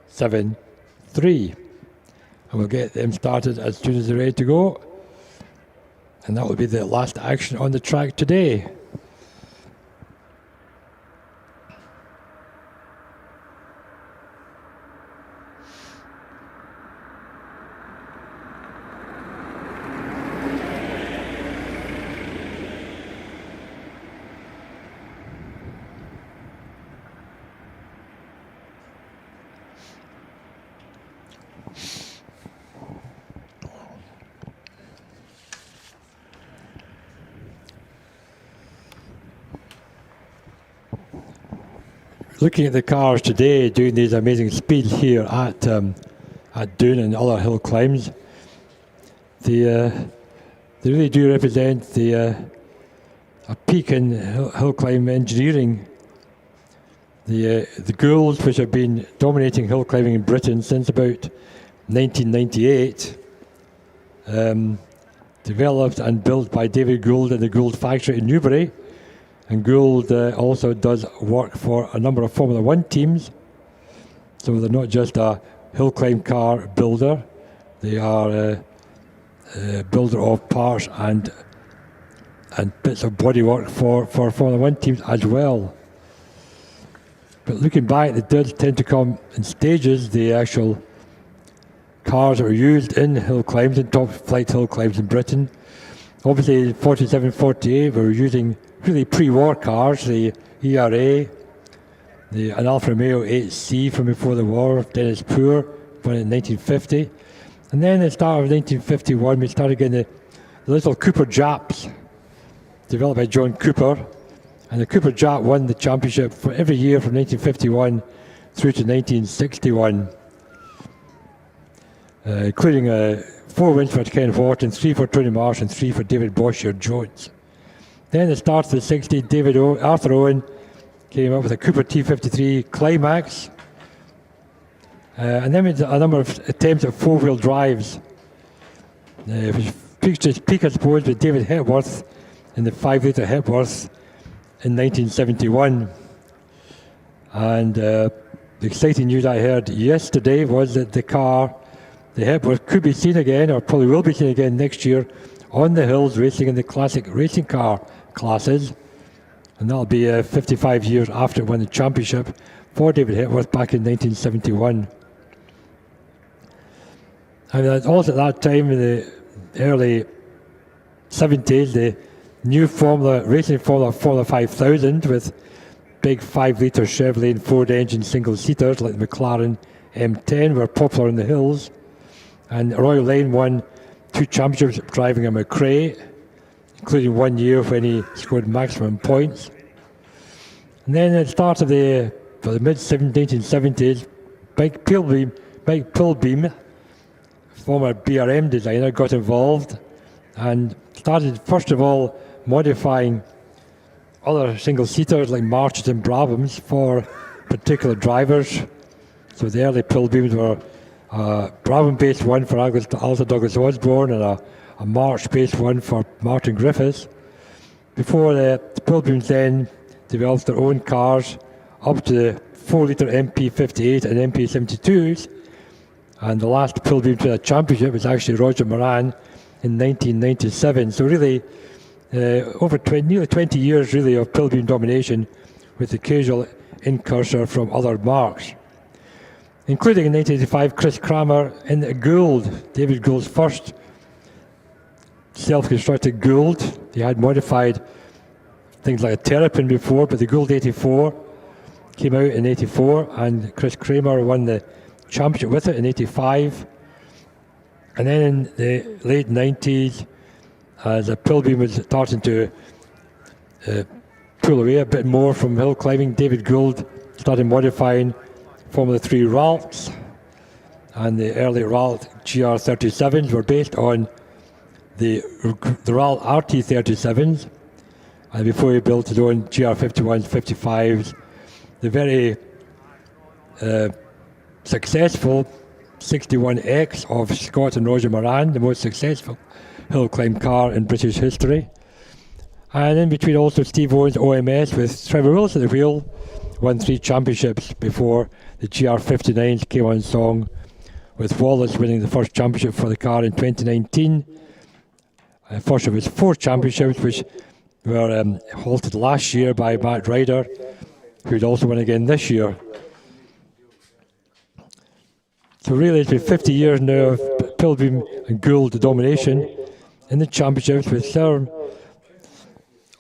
7, 3. And we'll get them started as soon as they're ready to go. And that will be the last action on the track today. Looking at the cars today doing these amazing speeds here at Doune and other hill climbs, they really do represent a peak in hill climb engineering. The Goulds, which have been dominating hill climbing in Britain since about 1998, developed and built by David Gould in the Gould factory in Newbury. And Gould also does work for a number of Formula One teams. So they're not just a hill climb car builder, they are a builder of parts and bits of bodywork for Formula One teams as well. But looking back, they did tend to come in stages, the actual cars that were used in hill climbs, in top flight hill climbs in Britain. Obviously, 47, 48, we were using really pre-war cars, the ERA, an Alfa Romeo 8C from before the war, Dennis Poor, won in 1950. And then at the start of 1951, we started getting the little Cooper Japs, developed by John Cooper. And the Cooper Jap won the championship for every year from 1951 through to 1961. Including 4 wins for Ken Wharton, 3 for Tony Marsh and 3 for David Bosher Jones. Then at the start of the 60s, Arthur Owen came up with a Cooper T53 Climax. And then we did a number of attempts at 4-wheel drives. Which reached its peak, I suppose, with David Hepworth in the 5-litre Hepworth in 1971. And the exciting news I heard yesterday was that the Hepworth could be seen again, or probably will be seen again next year, on the hills racing in the classic racing car classes. And that'll be 55 years after it won the championship for David Hepworth back in 1971. And also at that time, in the early 70s, the new racing Formula 5000 with big 5-litre Chevrolet and Ford engine single-seaters like the McLaren M10 were popular in the hills. And Roy Lane won 2 championships driving a McRae, including 1 year when he scored maximum points. And then at the start of the mid-1970s, Mike Pilbeam, former BRM designer, got involved and started, first of all, modifying other single-seaters like Marches and Brabhams for particular drivers. So the early Pilbeams were a Brabham-based one for Arthur Douglas Osborne and a March-based one for Martin Griffiths. Before the Pilbeams then developed their own cars up to the 4-litre MP58 and MP72s. And the last Pilbeam to the championship was actually Roger Moran in 1997. So really, over nearly 20 years really of Pilbeam domination with occasional incursor from other marks. Including in 1985, Chris Kramer in the Gould, David Gould's first self-constructed Gould. He had modified things like a Terrapin before, but the Gould 84 came out in 84, and Chris Kramer won the championship with it in 85. And then in the late 90s, as a Pilbeam was starting to pull away a bit more from hill climbing, David Gould started modifying Formula 3 Ralts, and the early Ralt GR37s were based on the Ralt RT37s, and before he built his own GR51s, 55s, the very successful 61X of Scott and Roger Moran, the most successful hill climb car in British history. And in between also Steve Owen's OMS with Trevor Willis at the wheel, won 3 championships before the GR59s came on song, with Wallace winning the first championship for the car in 2019. First of his 4 championships, which were halted last year by Matt Ryder, who'd also won again this year. So really it's been 50 years now of Pilbeam and Gould domination in the championships, with some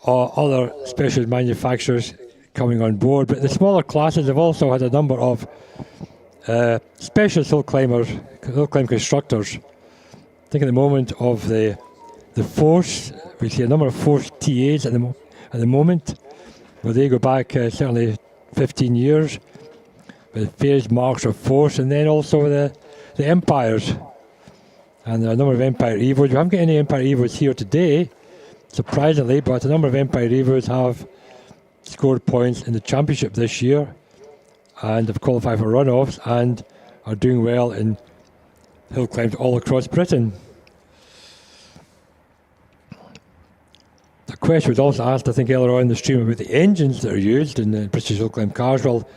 other special manufacturers coming on board. But the smaller classes have also had a number of specialist hill climb constructors. I think at the moment of the Force, we see a number of Force TAs at the moment, where they go back certainly 15 years with various marks of Force, and then also the Empires. And there are a number of Empire Evos. We haven't got any Empire Evos here today, surprisingly, but a number of Empire Evos have scored points in the championship this year and have qualified for runoffs and are doing well in hill climbs all across Britain. The question was also asked, I think, earlier on in the stream about the engines that are used in the British Hillclimb cars. Well,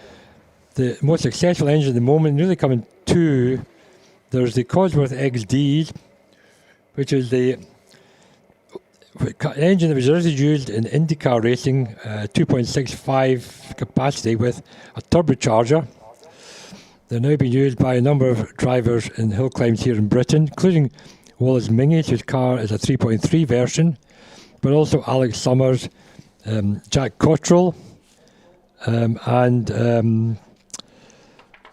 the most successful engine at the moment, nearly coming two. There's the Cosworth XD, which is the engine that was originally used in IndyCar racing, 2.65 capacity with a turbocharger. They're now being used by a number of drivers in hill climbs here in Britain, including Wallace Mingus, whose car is a 3.3 version, but also Alex Summers, Jack Cottrell, and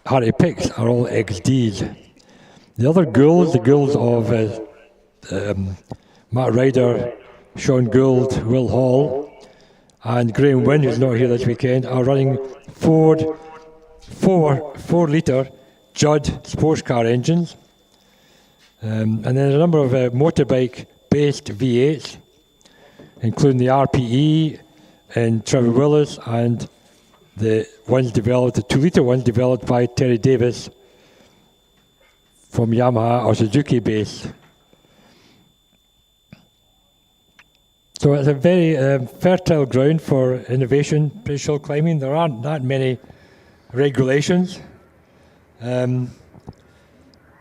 Harry Picks are all XDs. The other Goulds, the Goulds of Matt Ryder, Sean Gould, Will Hall, and Graham Wynne, who's not here this weekend, are running Ford 4-litre Judd sports car engines. And then a number of motorbike-based V8s, including the RPE and Trevor Willis, and the 2-litre ones developed by Terry Davis from Yamaha or Suzuki base. So it's a very fertile ground for innovation, British hill climbing. There aren't that many regulations.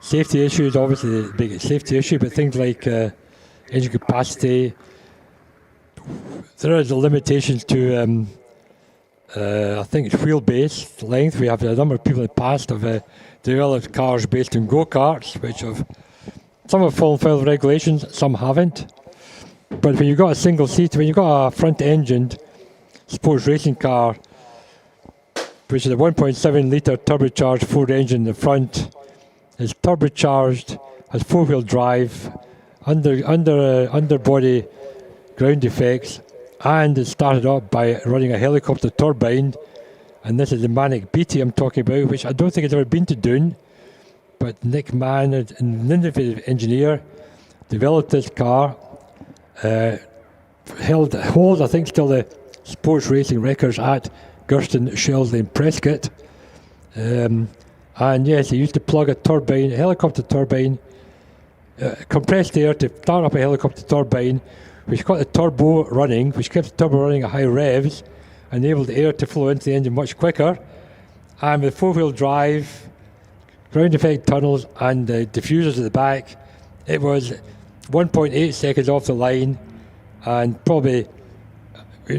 Safety issue is obviously the biggest safety issue, but things like engine capacity, there is limitations to, I think it's wheelbase length. We have a number of people in the past have developed cars based on go-karts, which some have fallen foul of regulations, some haven't. But when you've got a single seat, when you've got a front-engined sports racing car, which is a 1.7 litre turbocharged Ford engine in the front, is turbocharged, has four-wheel drive, underbody ground effects, and it's started up by running a helicopter turbine. And this is the Manic BT I'm talking about, which I don't think has ever been to Doune, but Nick Mann, an innovative engineer, developed this car, holds, I think, still the sports racing records at Gurston, Shelsley and Prescott. And yes, he used to plug a turbine, a helicopter turbine, compressed air to start up a helicopter turbine, which got the turbo running, which kept the turbo running at high revs, enabled the air to flow into the engine much quicker. And with four-wheel drive, ground effect tunnels and the diffusers at the back, it was 1.8 seconds off the line, and probably, I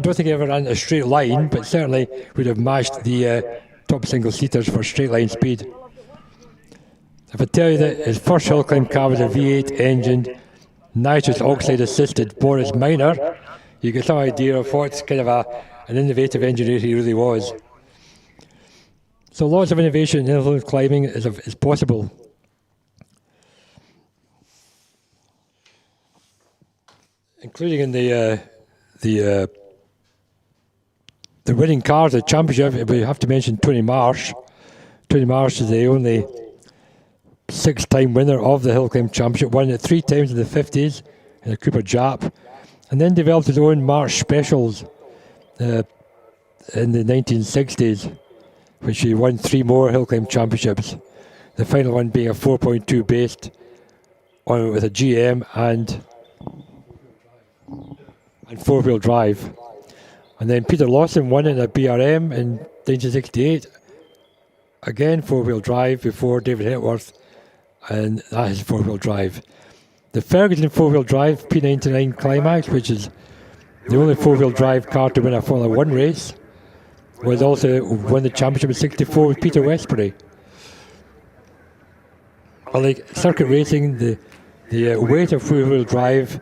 don't think he ever ran a straight line, but certainly would have matched the top single-seaters for straight line speed. If I tell you that his first hill climb car was a V8 engine, nitrous oxide assisted Boris Minor, you get some idea of what kind of an innovative engineer he really was. So lots of innovation in hill climbing is possible. Including in the winning cars of the championship, we have to mention Tony Marsh. Tony Marsh is the only 6-time winner of the HillClimb Championship, won it 3 times in the 50s in a Cooper Jap, and then developed his own Marsh Specials in the 1960s, which he won 3 more HillClimb Championships, the final one being a 4.2 based on with a GM and four-wheel drive. And then Peter Lawson won it at BRM in 1968, again four-wheel drive before David Hepworth, and that is four-wheel drive. The Ferguson four-wheel drive P99 Climax, which is the only four-wheel drive car to win a Formula 1 race, was also won the championship in 64 with Peter Westbury. Like circuit racing, the weight of four-wheel drive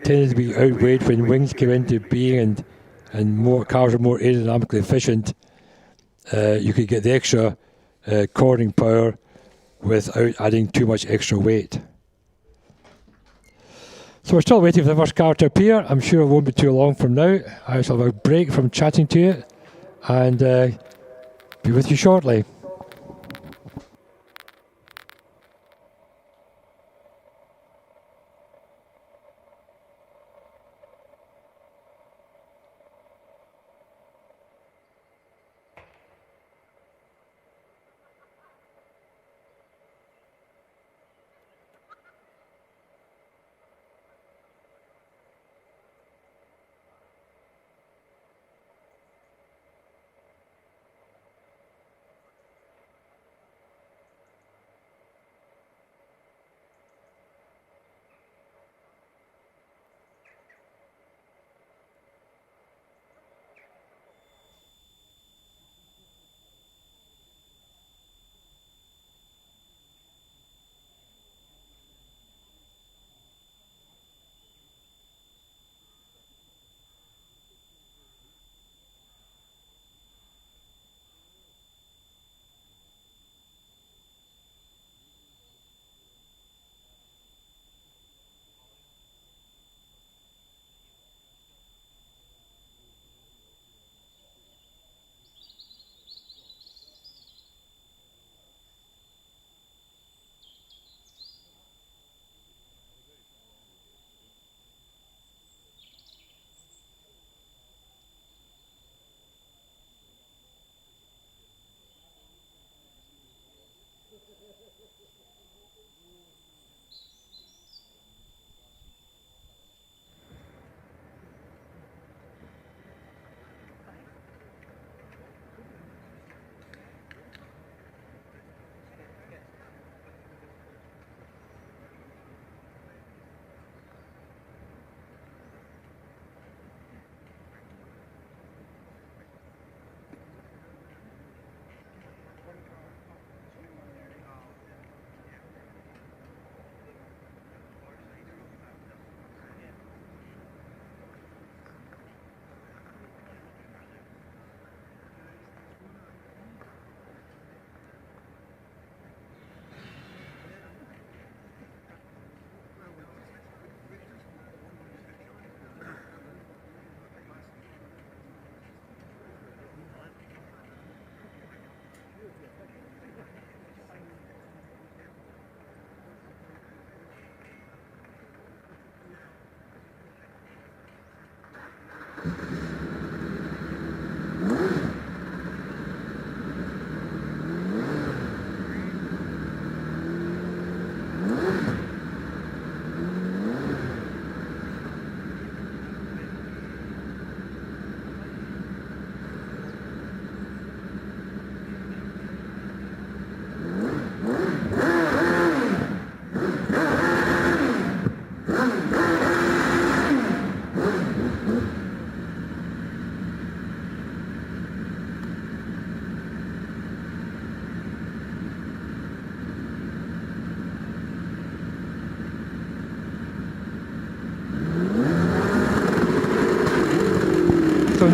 tended to be outweighed when wings came into being and more cars were more aerodynamically efficient. You could get the extra cornering power without adding too much extra weight. So we're still waiting for the first car to appear. I'm sure it won't be too long from now. I shall have a break from chatting to you and be with you shortly.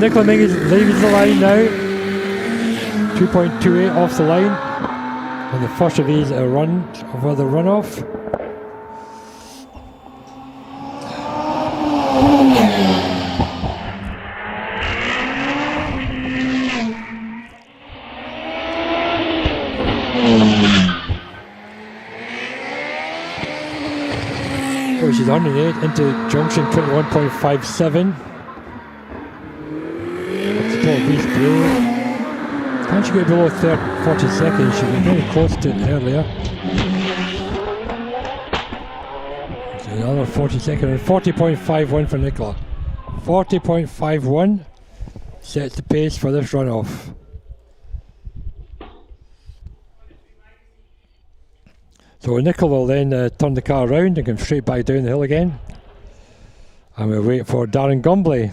Nicola Mingus leaves the line now. 2.28 off the line. And the first of these the runoff. Oh, she's 108 into junction 21.57. Can't she get below 40 seconds? She was very close to it earlier. So another 40 seconds. 40.51 for Nicola. 40.51 sets the pace for this runoff. So Nicola will then turn the car around and come straight back down the hill again. And we'll wait for Darren Gumbley.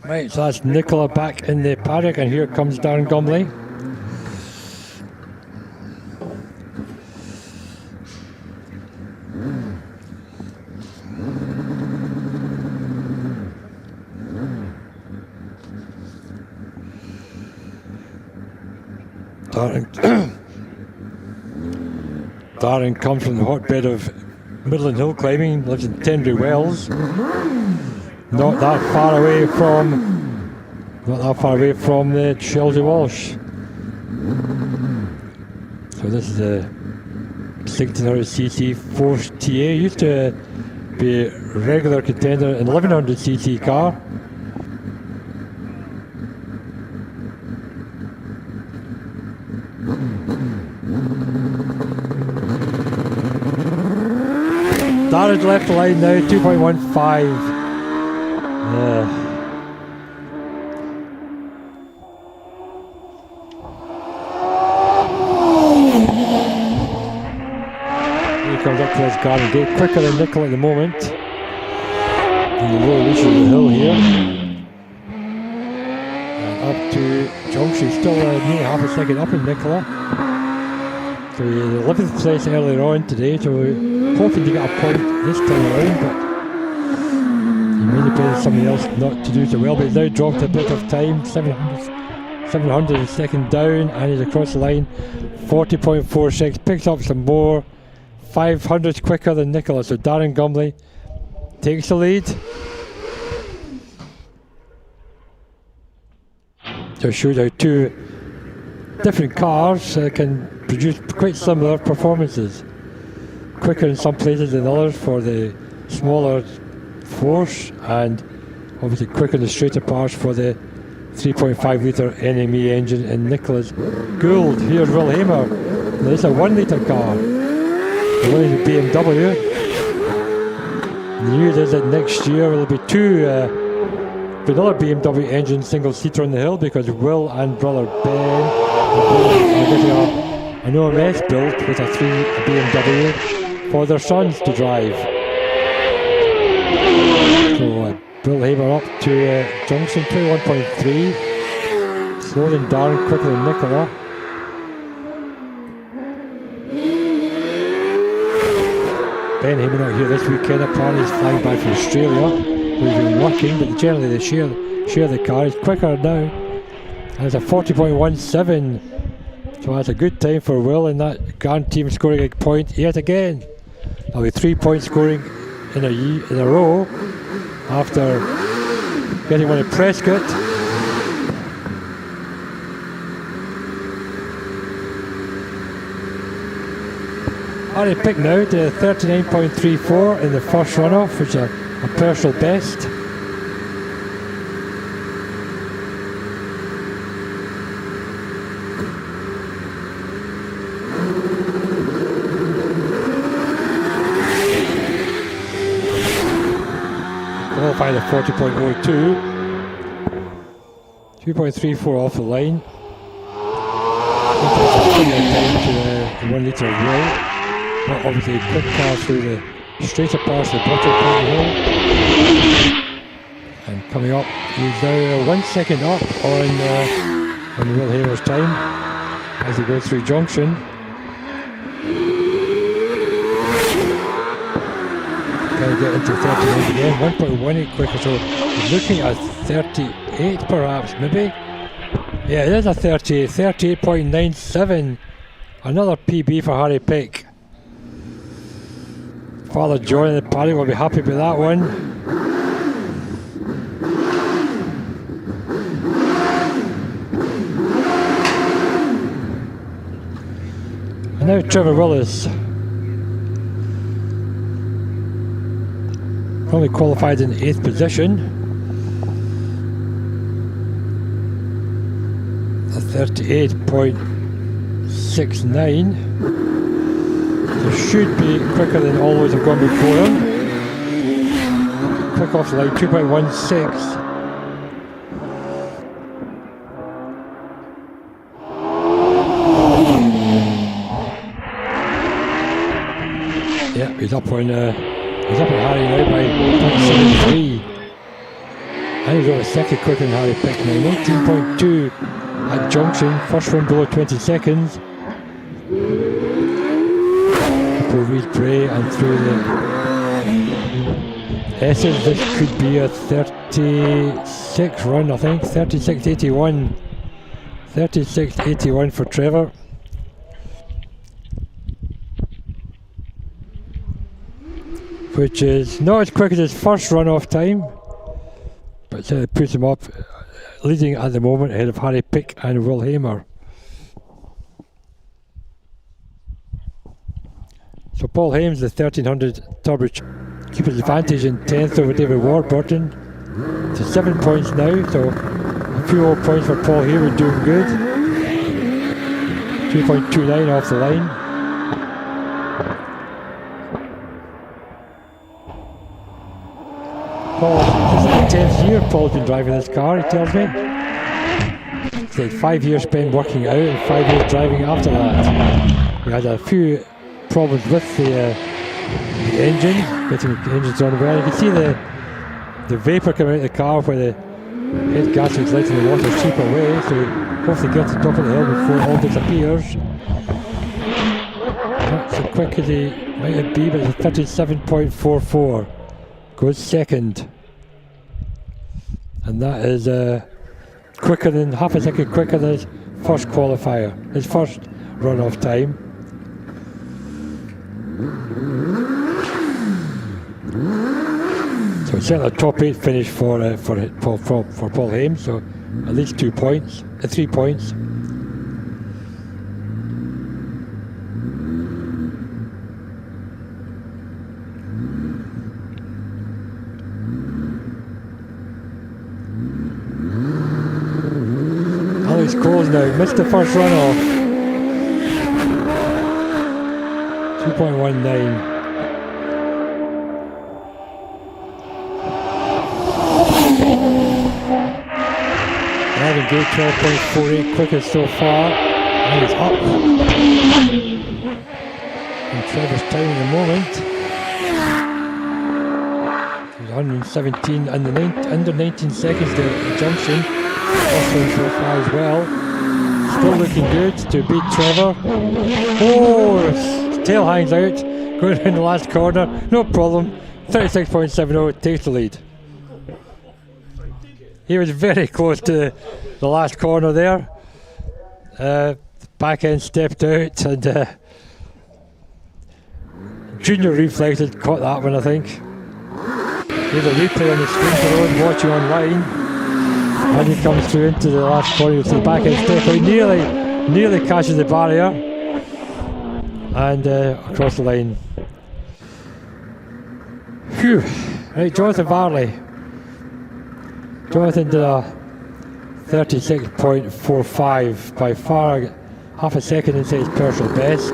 Right, so that's Nicola back in the paddock, and here comes Darren Gumbley. Darren comes from the hotbed of Midland hill climbing, lives in Tenbury Wells. Not that far away from the Chelsea Walsh. So this is a 1600cc Force TA. Used to be a regular contender in 1100cc car. Darren's left the line now, 2.15. He comes up towards Garden Gate, quicker than Nicola at the moment. In the lower reach of the hill here. And up to Junction, still nearly half a second up in Nicola. So he had 11th place earlier on today, so we're hoping to get a point this time around, but he may depend on somebody else not to do so well, but he's now dropped a bit of time, 700 second down, and he's across the line, 40.46, picks up some more, 500 quicker than Nicola, so Darren Gumbley takes the lead. So shows how two different cars can produce quite similar performances. Quicker in some places than others for the smaller Force, and obviously quicker in the straighter parts for the 3.5 litre NME engine in Nicola's Gould. Here's Will Hamer. Now this is a 1 litre car. The one is a BMW. The news is that next year will be another BMW engine single seater on the hill, because Will and brother Ben are getting a an OMS built with a BMW for their sons to drive. So Bill Haber up to Johnson, 21.3. Slower than Darren, quicker than Nicola. Ben Haber not here this weekend. Apparently he's flying back from Australia. We've been working, but generally they share the car. He's quicker now. And it's a 40.17. So that's a good time for Will in that Grand Team scoring a point yet again. That'll be 3 point scoring in a row after getting one at Prescott. Harry Pick now to 39.34 in the first runoff, which is a personal best. Qualified at 40.02. 2.34 off the line. To 1 litre of Will. But obviously a quick car through the straighter parts of the bottom part of the hill. And coming up, he's now 1 second up on Will Hamer's time as he goes through junction. Going to get into 39 again, 1.18 quicker, so he's looking at 38 perhaps, maybe. Yeah, it is a 38.97. Another PB for Harry Pick. Father John and the paddock will be happy with that one. And now Trevor Willis. Probably qualified in 8th position. A 38.69. There should be quicker than all those have gone before him. Quick off the line, 2.16. Yeah, he's up on Harry now by 0.73. And he's on a second quicker than Harry Pick now, 19.2 at junction, first one below 20 seconds. Reed Bray and through the S's, this could be a 36 run, I think, 36.81. 36.81 for Trevor. Which is not as quick as his first run-off time, but puts him up leading at the moment ahead of Harry Pick and Will Hamer. So Paul Hames, the 1300 Turbo, keeps his advantage in 10th over David Warburton to 7 points now, so a few more points for Paul Hayward, doing good. 2.29 off the line. Paul, this is the 10th year Paul's been driving this car, he tells me. He's had 5 years spent working out and 5 years driving after that. We had a few problems with the engine, getting the engines on well. You can see the vapour coming out of the car where the head gasket's letting the water seep away, so hopefully get to the top of the hill before it all disappears. Not so quick as he might be, but it's 37.44. Goes second. And that is quicker than, half a second quicker than his first qualifier, his first run-off time. So it's certainly a top 8 finish for Paul Hames, so at least 2 points, 3 points. Alex Coles now missed the first runoff. 2.19. Gate 12.48 quickest so far. And it's up. And Trevor's time in the moment. He's 117 and under 19 seconds to the junction. Also so far as well. Still looking good to beat Trevor. Oh, his tail hangs out. Going in the last corner. No problem. 36.70 takes the lead. He was very close to the last corner there. Back end stepped out and Junior reflexes caught that one, I think. Here's a replay on the screen for those watching online. And he comes through into the last corner to the back end step out. Nearly catches the barrier. And across the line. Phew. Right, Jonathan Varley. Jonathan did a 36.45, by far half a second inside his personal best.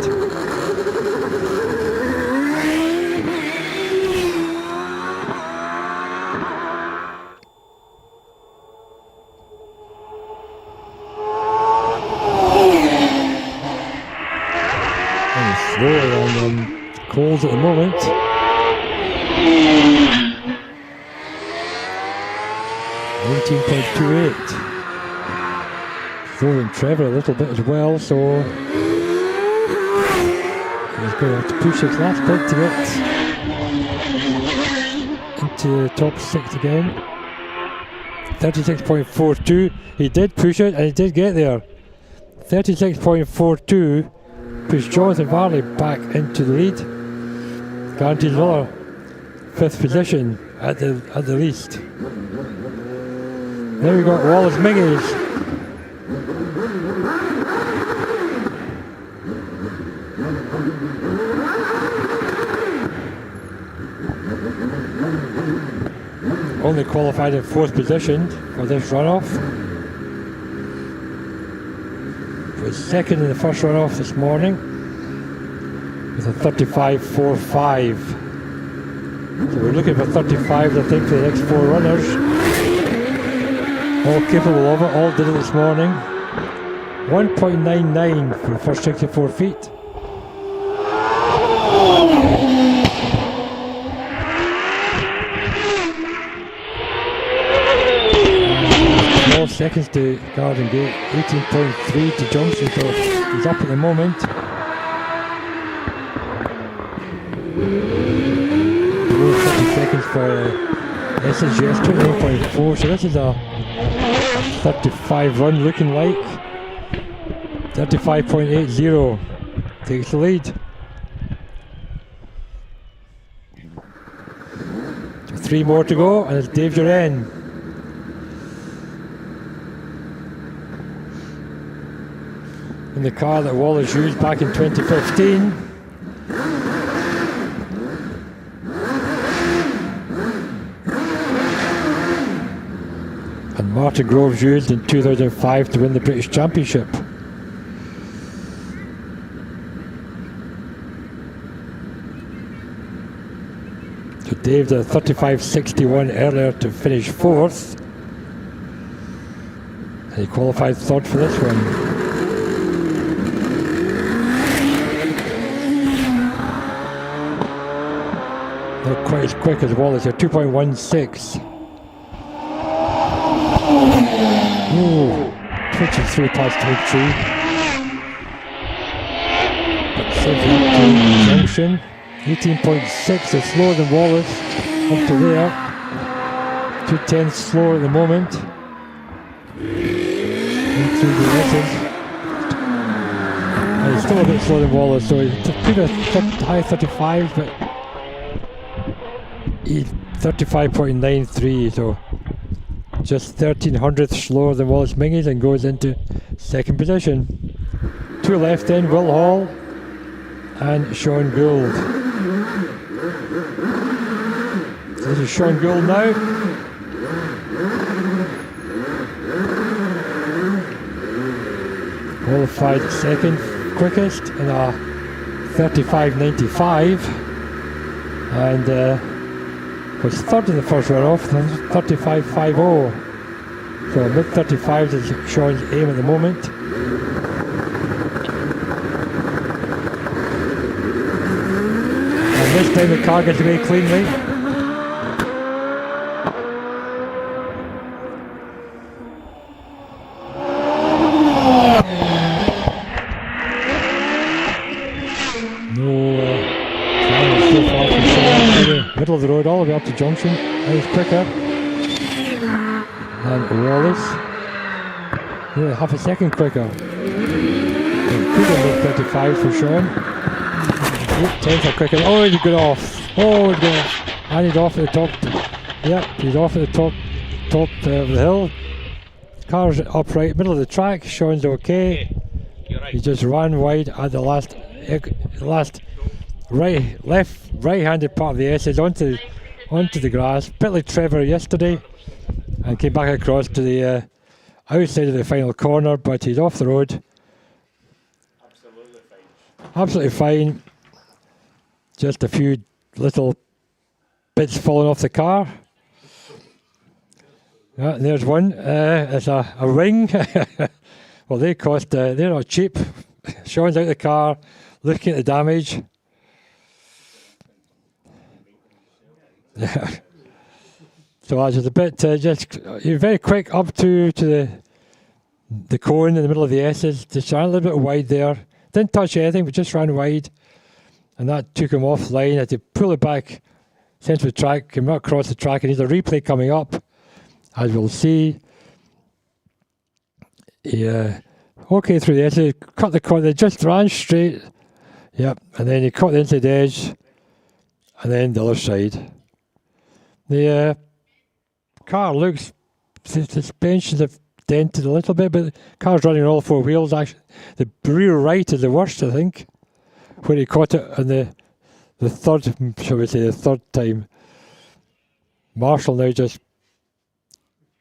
And he's slower than Coles at the moment. .28. Throwing Trevor a little bit as well, so he's going to have to push his last bit to get into the top 6 again. 36.42. He did push it and he did get there. 36.42 pushed Jonathan Varley back into the lead. Guarantees another 5th position at the least. There we got Wallace Mingies. Only qualified in 4th position for this runoff. Was 2nd in the first runoff this morning with a 35.45. So we're looking for 35s, I think, for the next 4 runners. All capable of it, all did it this morning. 1.99 for the first 64 feet. 12 seconds to Garden Gate, 18.3 to Johnson, so he's up at the moment. Below 30 seconds for SSGS, 29.4, so this is a 35 run looking like. 35.80 takes the lead. 3 more to go, and it's Dave Duren. In the car that Wallace used back in 2015. And Martin Groves used in 2005 to win the British Championship. So Dave did a 35.61 earlier to finish 4th. And he qualified 3rd for this one. Not quite as quick as Wallace here, 2.16. Ooh, twitching through past Hope Tree. But safely up to junction. 18.6 is slower than Wallace up to there. 2/10 slower at the moment. Into the letters. And he's still a bit slower than Wallace, so he's put a high 35s, but he's 35.93, so just 1300th slower than Wallace Mingies, and goes into 2nd position. 2 left then, Will Hall and Sean Gould. So this is Sean Gould now. Qualified 2nd quickest in a 35.95, and was 3rd in the first runoff, then 35.50. So mid 35s is Sean's aim at the moment. this time the car gets away cleanly. So far from the middle of the road all the way up to junction. And it's quicker than Wallace. Nearly half a second quicker. Could have made 35 for Sean. 10th are quicker. Oh, he got off. Oh, he got off. And he's off at the top. Yep, he's off at the top of the hill. Car's upright, middle of the track. Sean's okay. He just ran wide at the last right-handed part of the S's onto the grass. Bit like Trevor yesterday, and came back across to the outside of the final corner, but he's off the road. Absolutely fine. Just a few little bits falling off the car. Yeah, there's one. It's a ring. Well, they cost. They're not cheap. Sean's out of the car, looking at the damage. Yeah. So I was just a bit. You're very quick up to the cone in the middle of the S's. Just ran a little bit wide there. Didn't touch anything, but just ran wide, and that took him offline. Had to pull it back, centre of the track, came across the track, and there's a replay coming up, as we'll see. Yeah, okay through the edge, cut the corner, just ran straight. Yep, and then he caught the inside edge, and then the other side. The car looks, the suspensions have dented a little bit, but the car's running on all four wheels. Actually, the rear right is the worst, I think, where he caught it on the third, shall we say, the third time. Marshall now just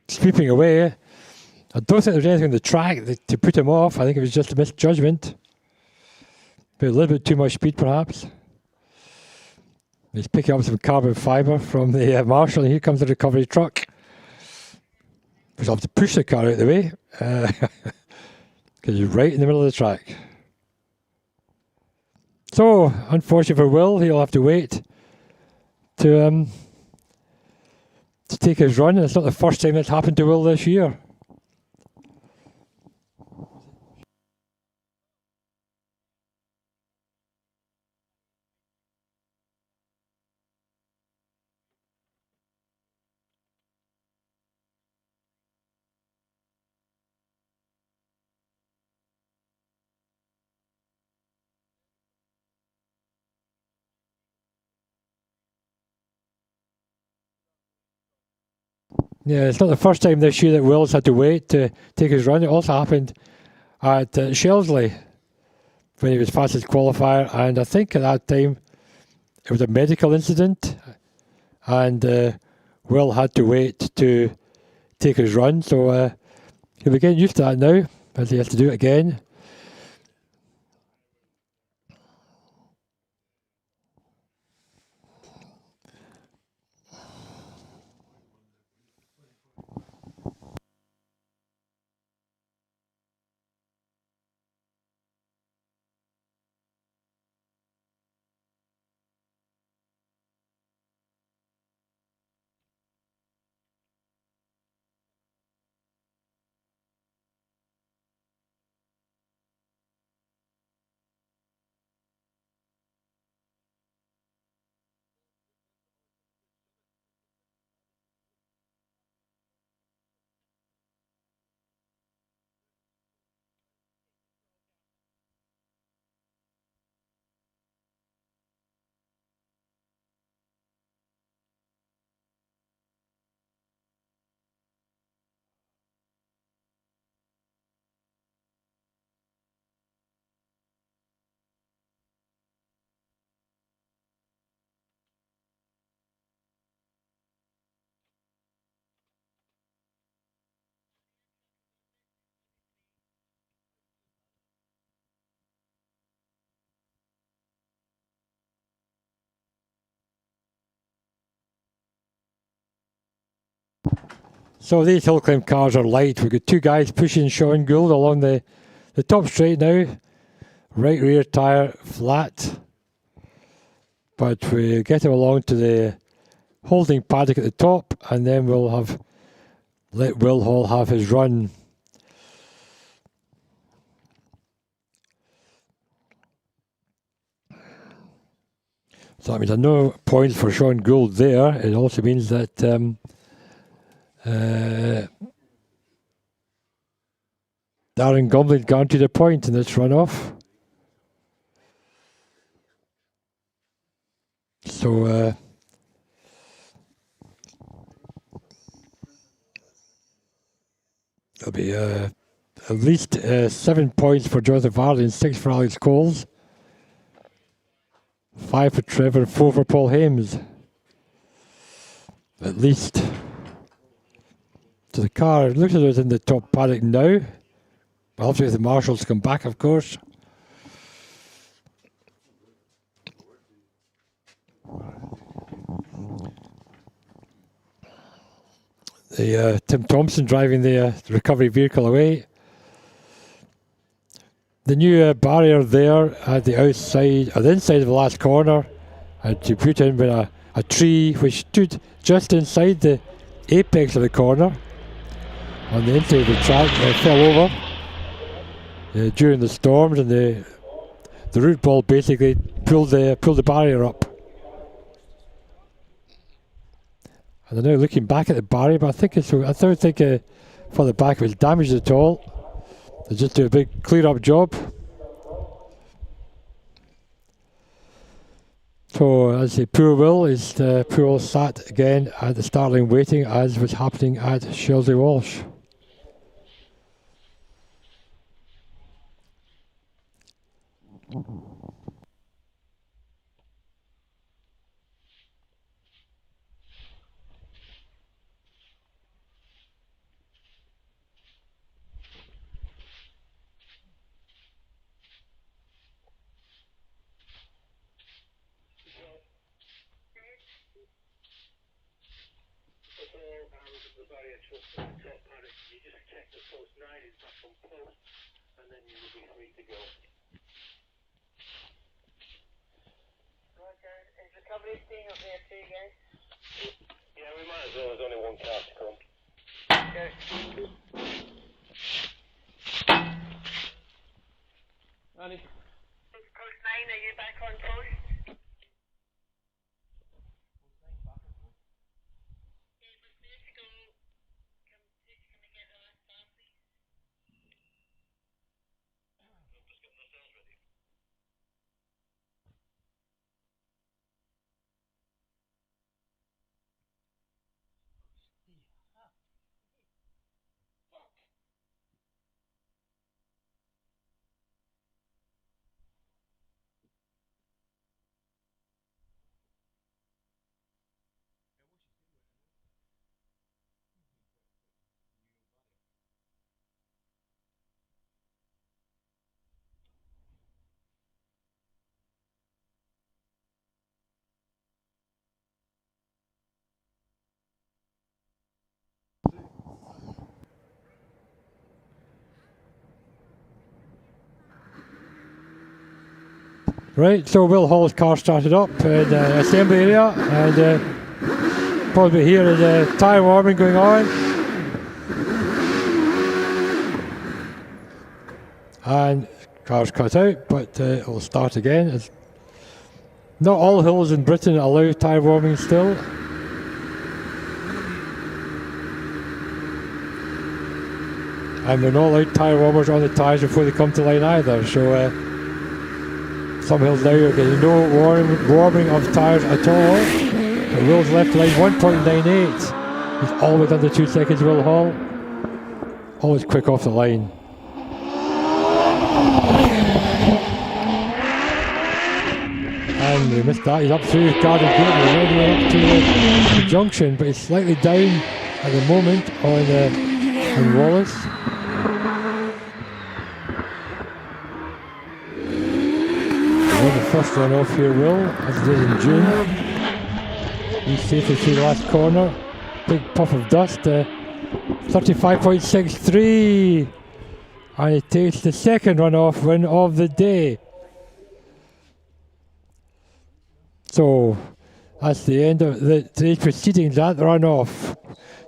sweeping away. I don't think there's anything on the track to put him off. I think it was just a misjudgment. But a little bit too much speed, perhaps. He's picking up some carbon fibre from the Marshall, and here comes the recovery truck. We'll have to push the car out of the way, because he's right in the middle of the track. So, unfortunately for Will, he'll have to wait to take his run. And it's not the first time that's happened to Will this year. Yeah, it's not the first time this year that Will's had to wait to take his run. It also happened at Shelsley when he was fastest qualifier, and I think at that time it was a medical incident, and Will had to wait to take his run. So he'll be getting used to that now, as he has to do it again. So these hill climb cars are light. We've got two guys pushing Sean Gould along the top straight now. Right rear tyre flat. But we get him along to the holding paddock at the top, and then we'll let Will Hall have his run. So that means no points for Sean Gould there. It also means that Darren Gumley guaranteed a point in this runoff. So there'll be at least 7 points for Jonathan Varley and 6 for Alex Coles. 5 for Trevor, 4 for Paul Hames. At least. So the car looks as though it's in the top paddock now. We'll have to wait for the marshals to come back, of course. Tim Thompson driving the recovery vehicle away. The new barrier there at the outside, or the inside of the last corner, to put in with a tree which stood just inside the apex of the corner on the inside of the track, fell over during the storms, and the root ball basically pulled the barrier up. And they're now looking back at the barrier, but I don't think for the back it was damaged at all. They just do a big clear-up job. So, as I say, poor Will sat again at the Stirling waiting, as was happening at Shelsley Walsh. Yeah, we might as well. There's only one car to come. Okay. Annie. Post 9, are you back on post? Right, so Will Hall's car started up in the assembly area, and probably here is tyre warming going on. And car's cut out, but it will start again. Not all hills in Britain allow tyre warming still. And they're not allowed tyre warmers on the tyres before they come to line either, so some hills now are getting no warming of tyres at all. The Will's left line 1.98. He's always under 2 seconds, Will Hall. Always quick off the line. And we missed that. He's up through Garden Gate and already up to the junction, but he's slightly down at the moment on Wallace. The first run off here, Will, as it is in June. He's safely through the last corner. Big puff of dust, 35.63. And he takes the second runoff win of the day. So that's the end of today's proceedings at the runoff.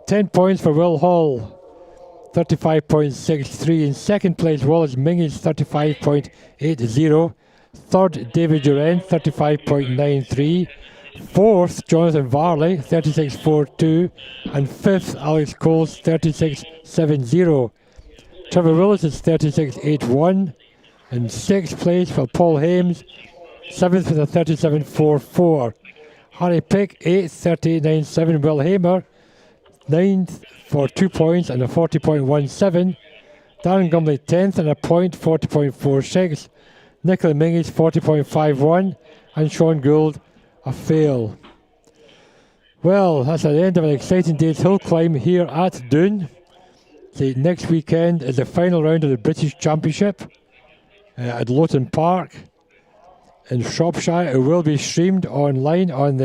10 points for Will Hall, 35.63. In second place, Wallace Mingus, 35.80. Third, David Duran, 35.93. Fourth, Jonathan Varley, 36.42. And fifth, Alex Coles, 36.70. Trevor Willis is 36.81. In sixth place for Paul Hames, seventh with a 37.44. Harry Pick, 8th, 38.97. Will Hamer, 9th for 2 points and a 40.17. Darren Gumley, 10th and a point, 40.46. Nicola Mingus, 40.51. And Sean Gould, a fail. Well, that's the end of an exciting day's hill climb here at Doune. The next weekend is the final round of the British Championship at Lowton Park in Shropshire. It will be streamed online on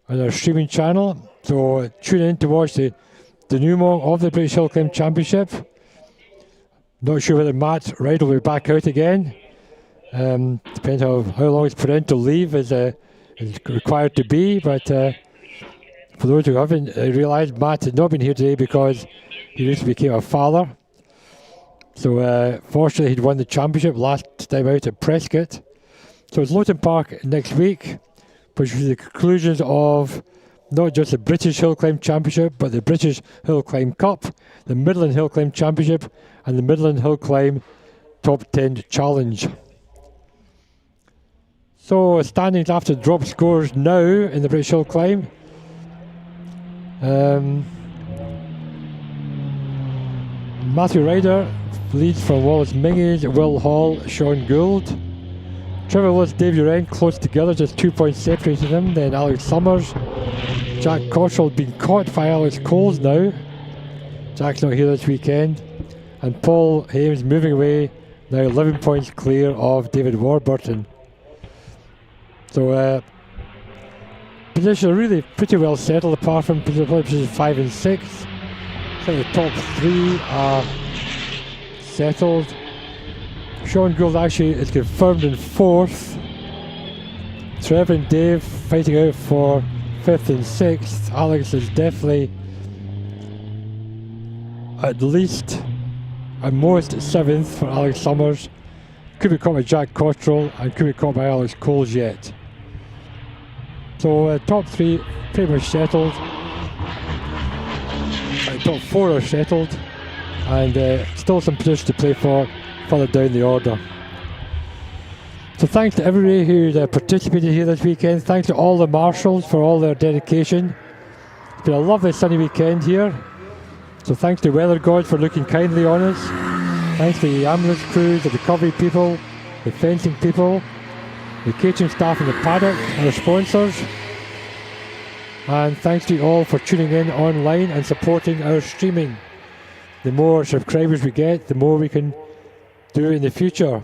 our streaming channel. So tune in to watch the denouement of the British Hillclimb Championship. Not sure whether Matt Wright will be back out again. Depends on how long his parental leave is required to be. But for those who haven't realised, Matt has not been here today because he recently became a father. So fortunately he'd won the championship last time out at Prescott. So it's Lowton Park next week, which is the conclusions of not just the British Hillclimb Championship, but the British Hillclimb Cup, the Midland Hillclimb Championship, and the Midland Hillclimb Top 10 Challenge. So standings after drop scores now in the British Hillclimb. Matthew Ryder leads from Wallace Mingus, Will Hall, Sean Gould. Trevor Willis, Dave Uren close together, just 2 points separating them. Then Alex Summers. Jack Cottrell being caught by Alex Coles now. Jack's not here this weekend. And Paul Hames moving away, now 11 points clear of David Warburton. So positions are really pretty well settled apart from positions 5 and 6. I think the top 3 are settled. Sean Gould actually is confirmed in 4th. Trevor and Dave fighting out for 5th and 6th. Alex is definitely at least at most 7th for Alex Summers. Could be caught by Jack Cottrell and could be caught by Alex Coles yet. So top 3 pretty much settled. Top 4 are settled, and still some positions to play for further down the order. So thanks to everybody who participated here this weekend. Thanks to all the marshals for all their dedication. It's been a lovely sunny weekend here. So thanks to weather gods for looking kindly on us. Thanks to the ambulance crews, the recovery people, the fencing people, the catering staff in the paddock, our sponsors. And thanks to you all for tuning in online and supporting our streaming. The more subscribers we get, the more we can do in the future.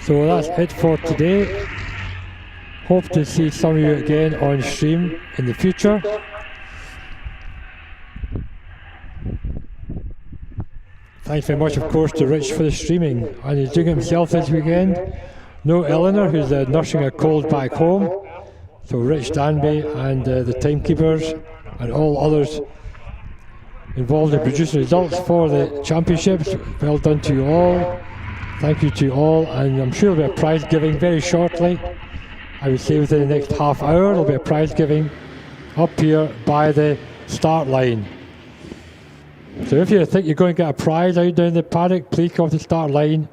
So that's it for today. Hope to see some of you again on stream in the future. Thanks very much, of course, to Rich for the streaming. And he's doing it himself this weekend. No Eleanor, who's nursing a cold back home. So Rich Danby and the timekeepers and all others involved in producing results for the championships. Well done to you all. Thank you to you all. And I'm sure there'll be a prize giving very shortly. I would say within the next half hour there'll be a prize giving up here by the start line. So if you think you're going to get a prize out down the paddock, please come to the start line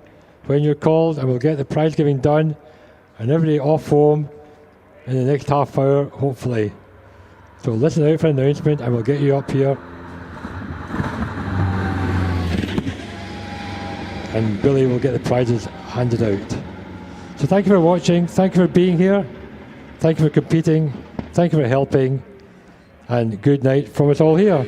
when you're called and we'll get the prize giving done and everybody off home in the next half hour, hopefully. So listen out for an announcement and we'll get you up here. And Billy will get the prizes handed out. So thank you for watching, thank you for being here, thank you for competing, thank you for helping, and good night from us all here.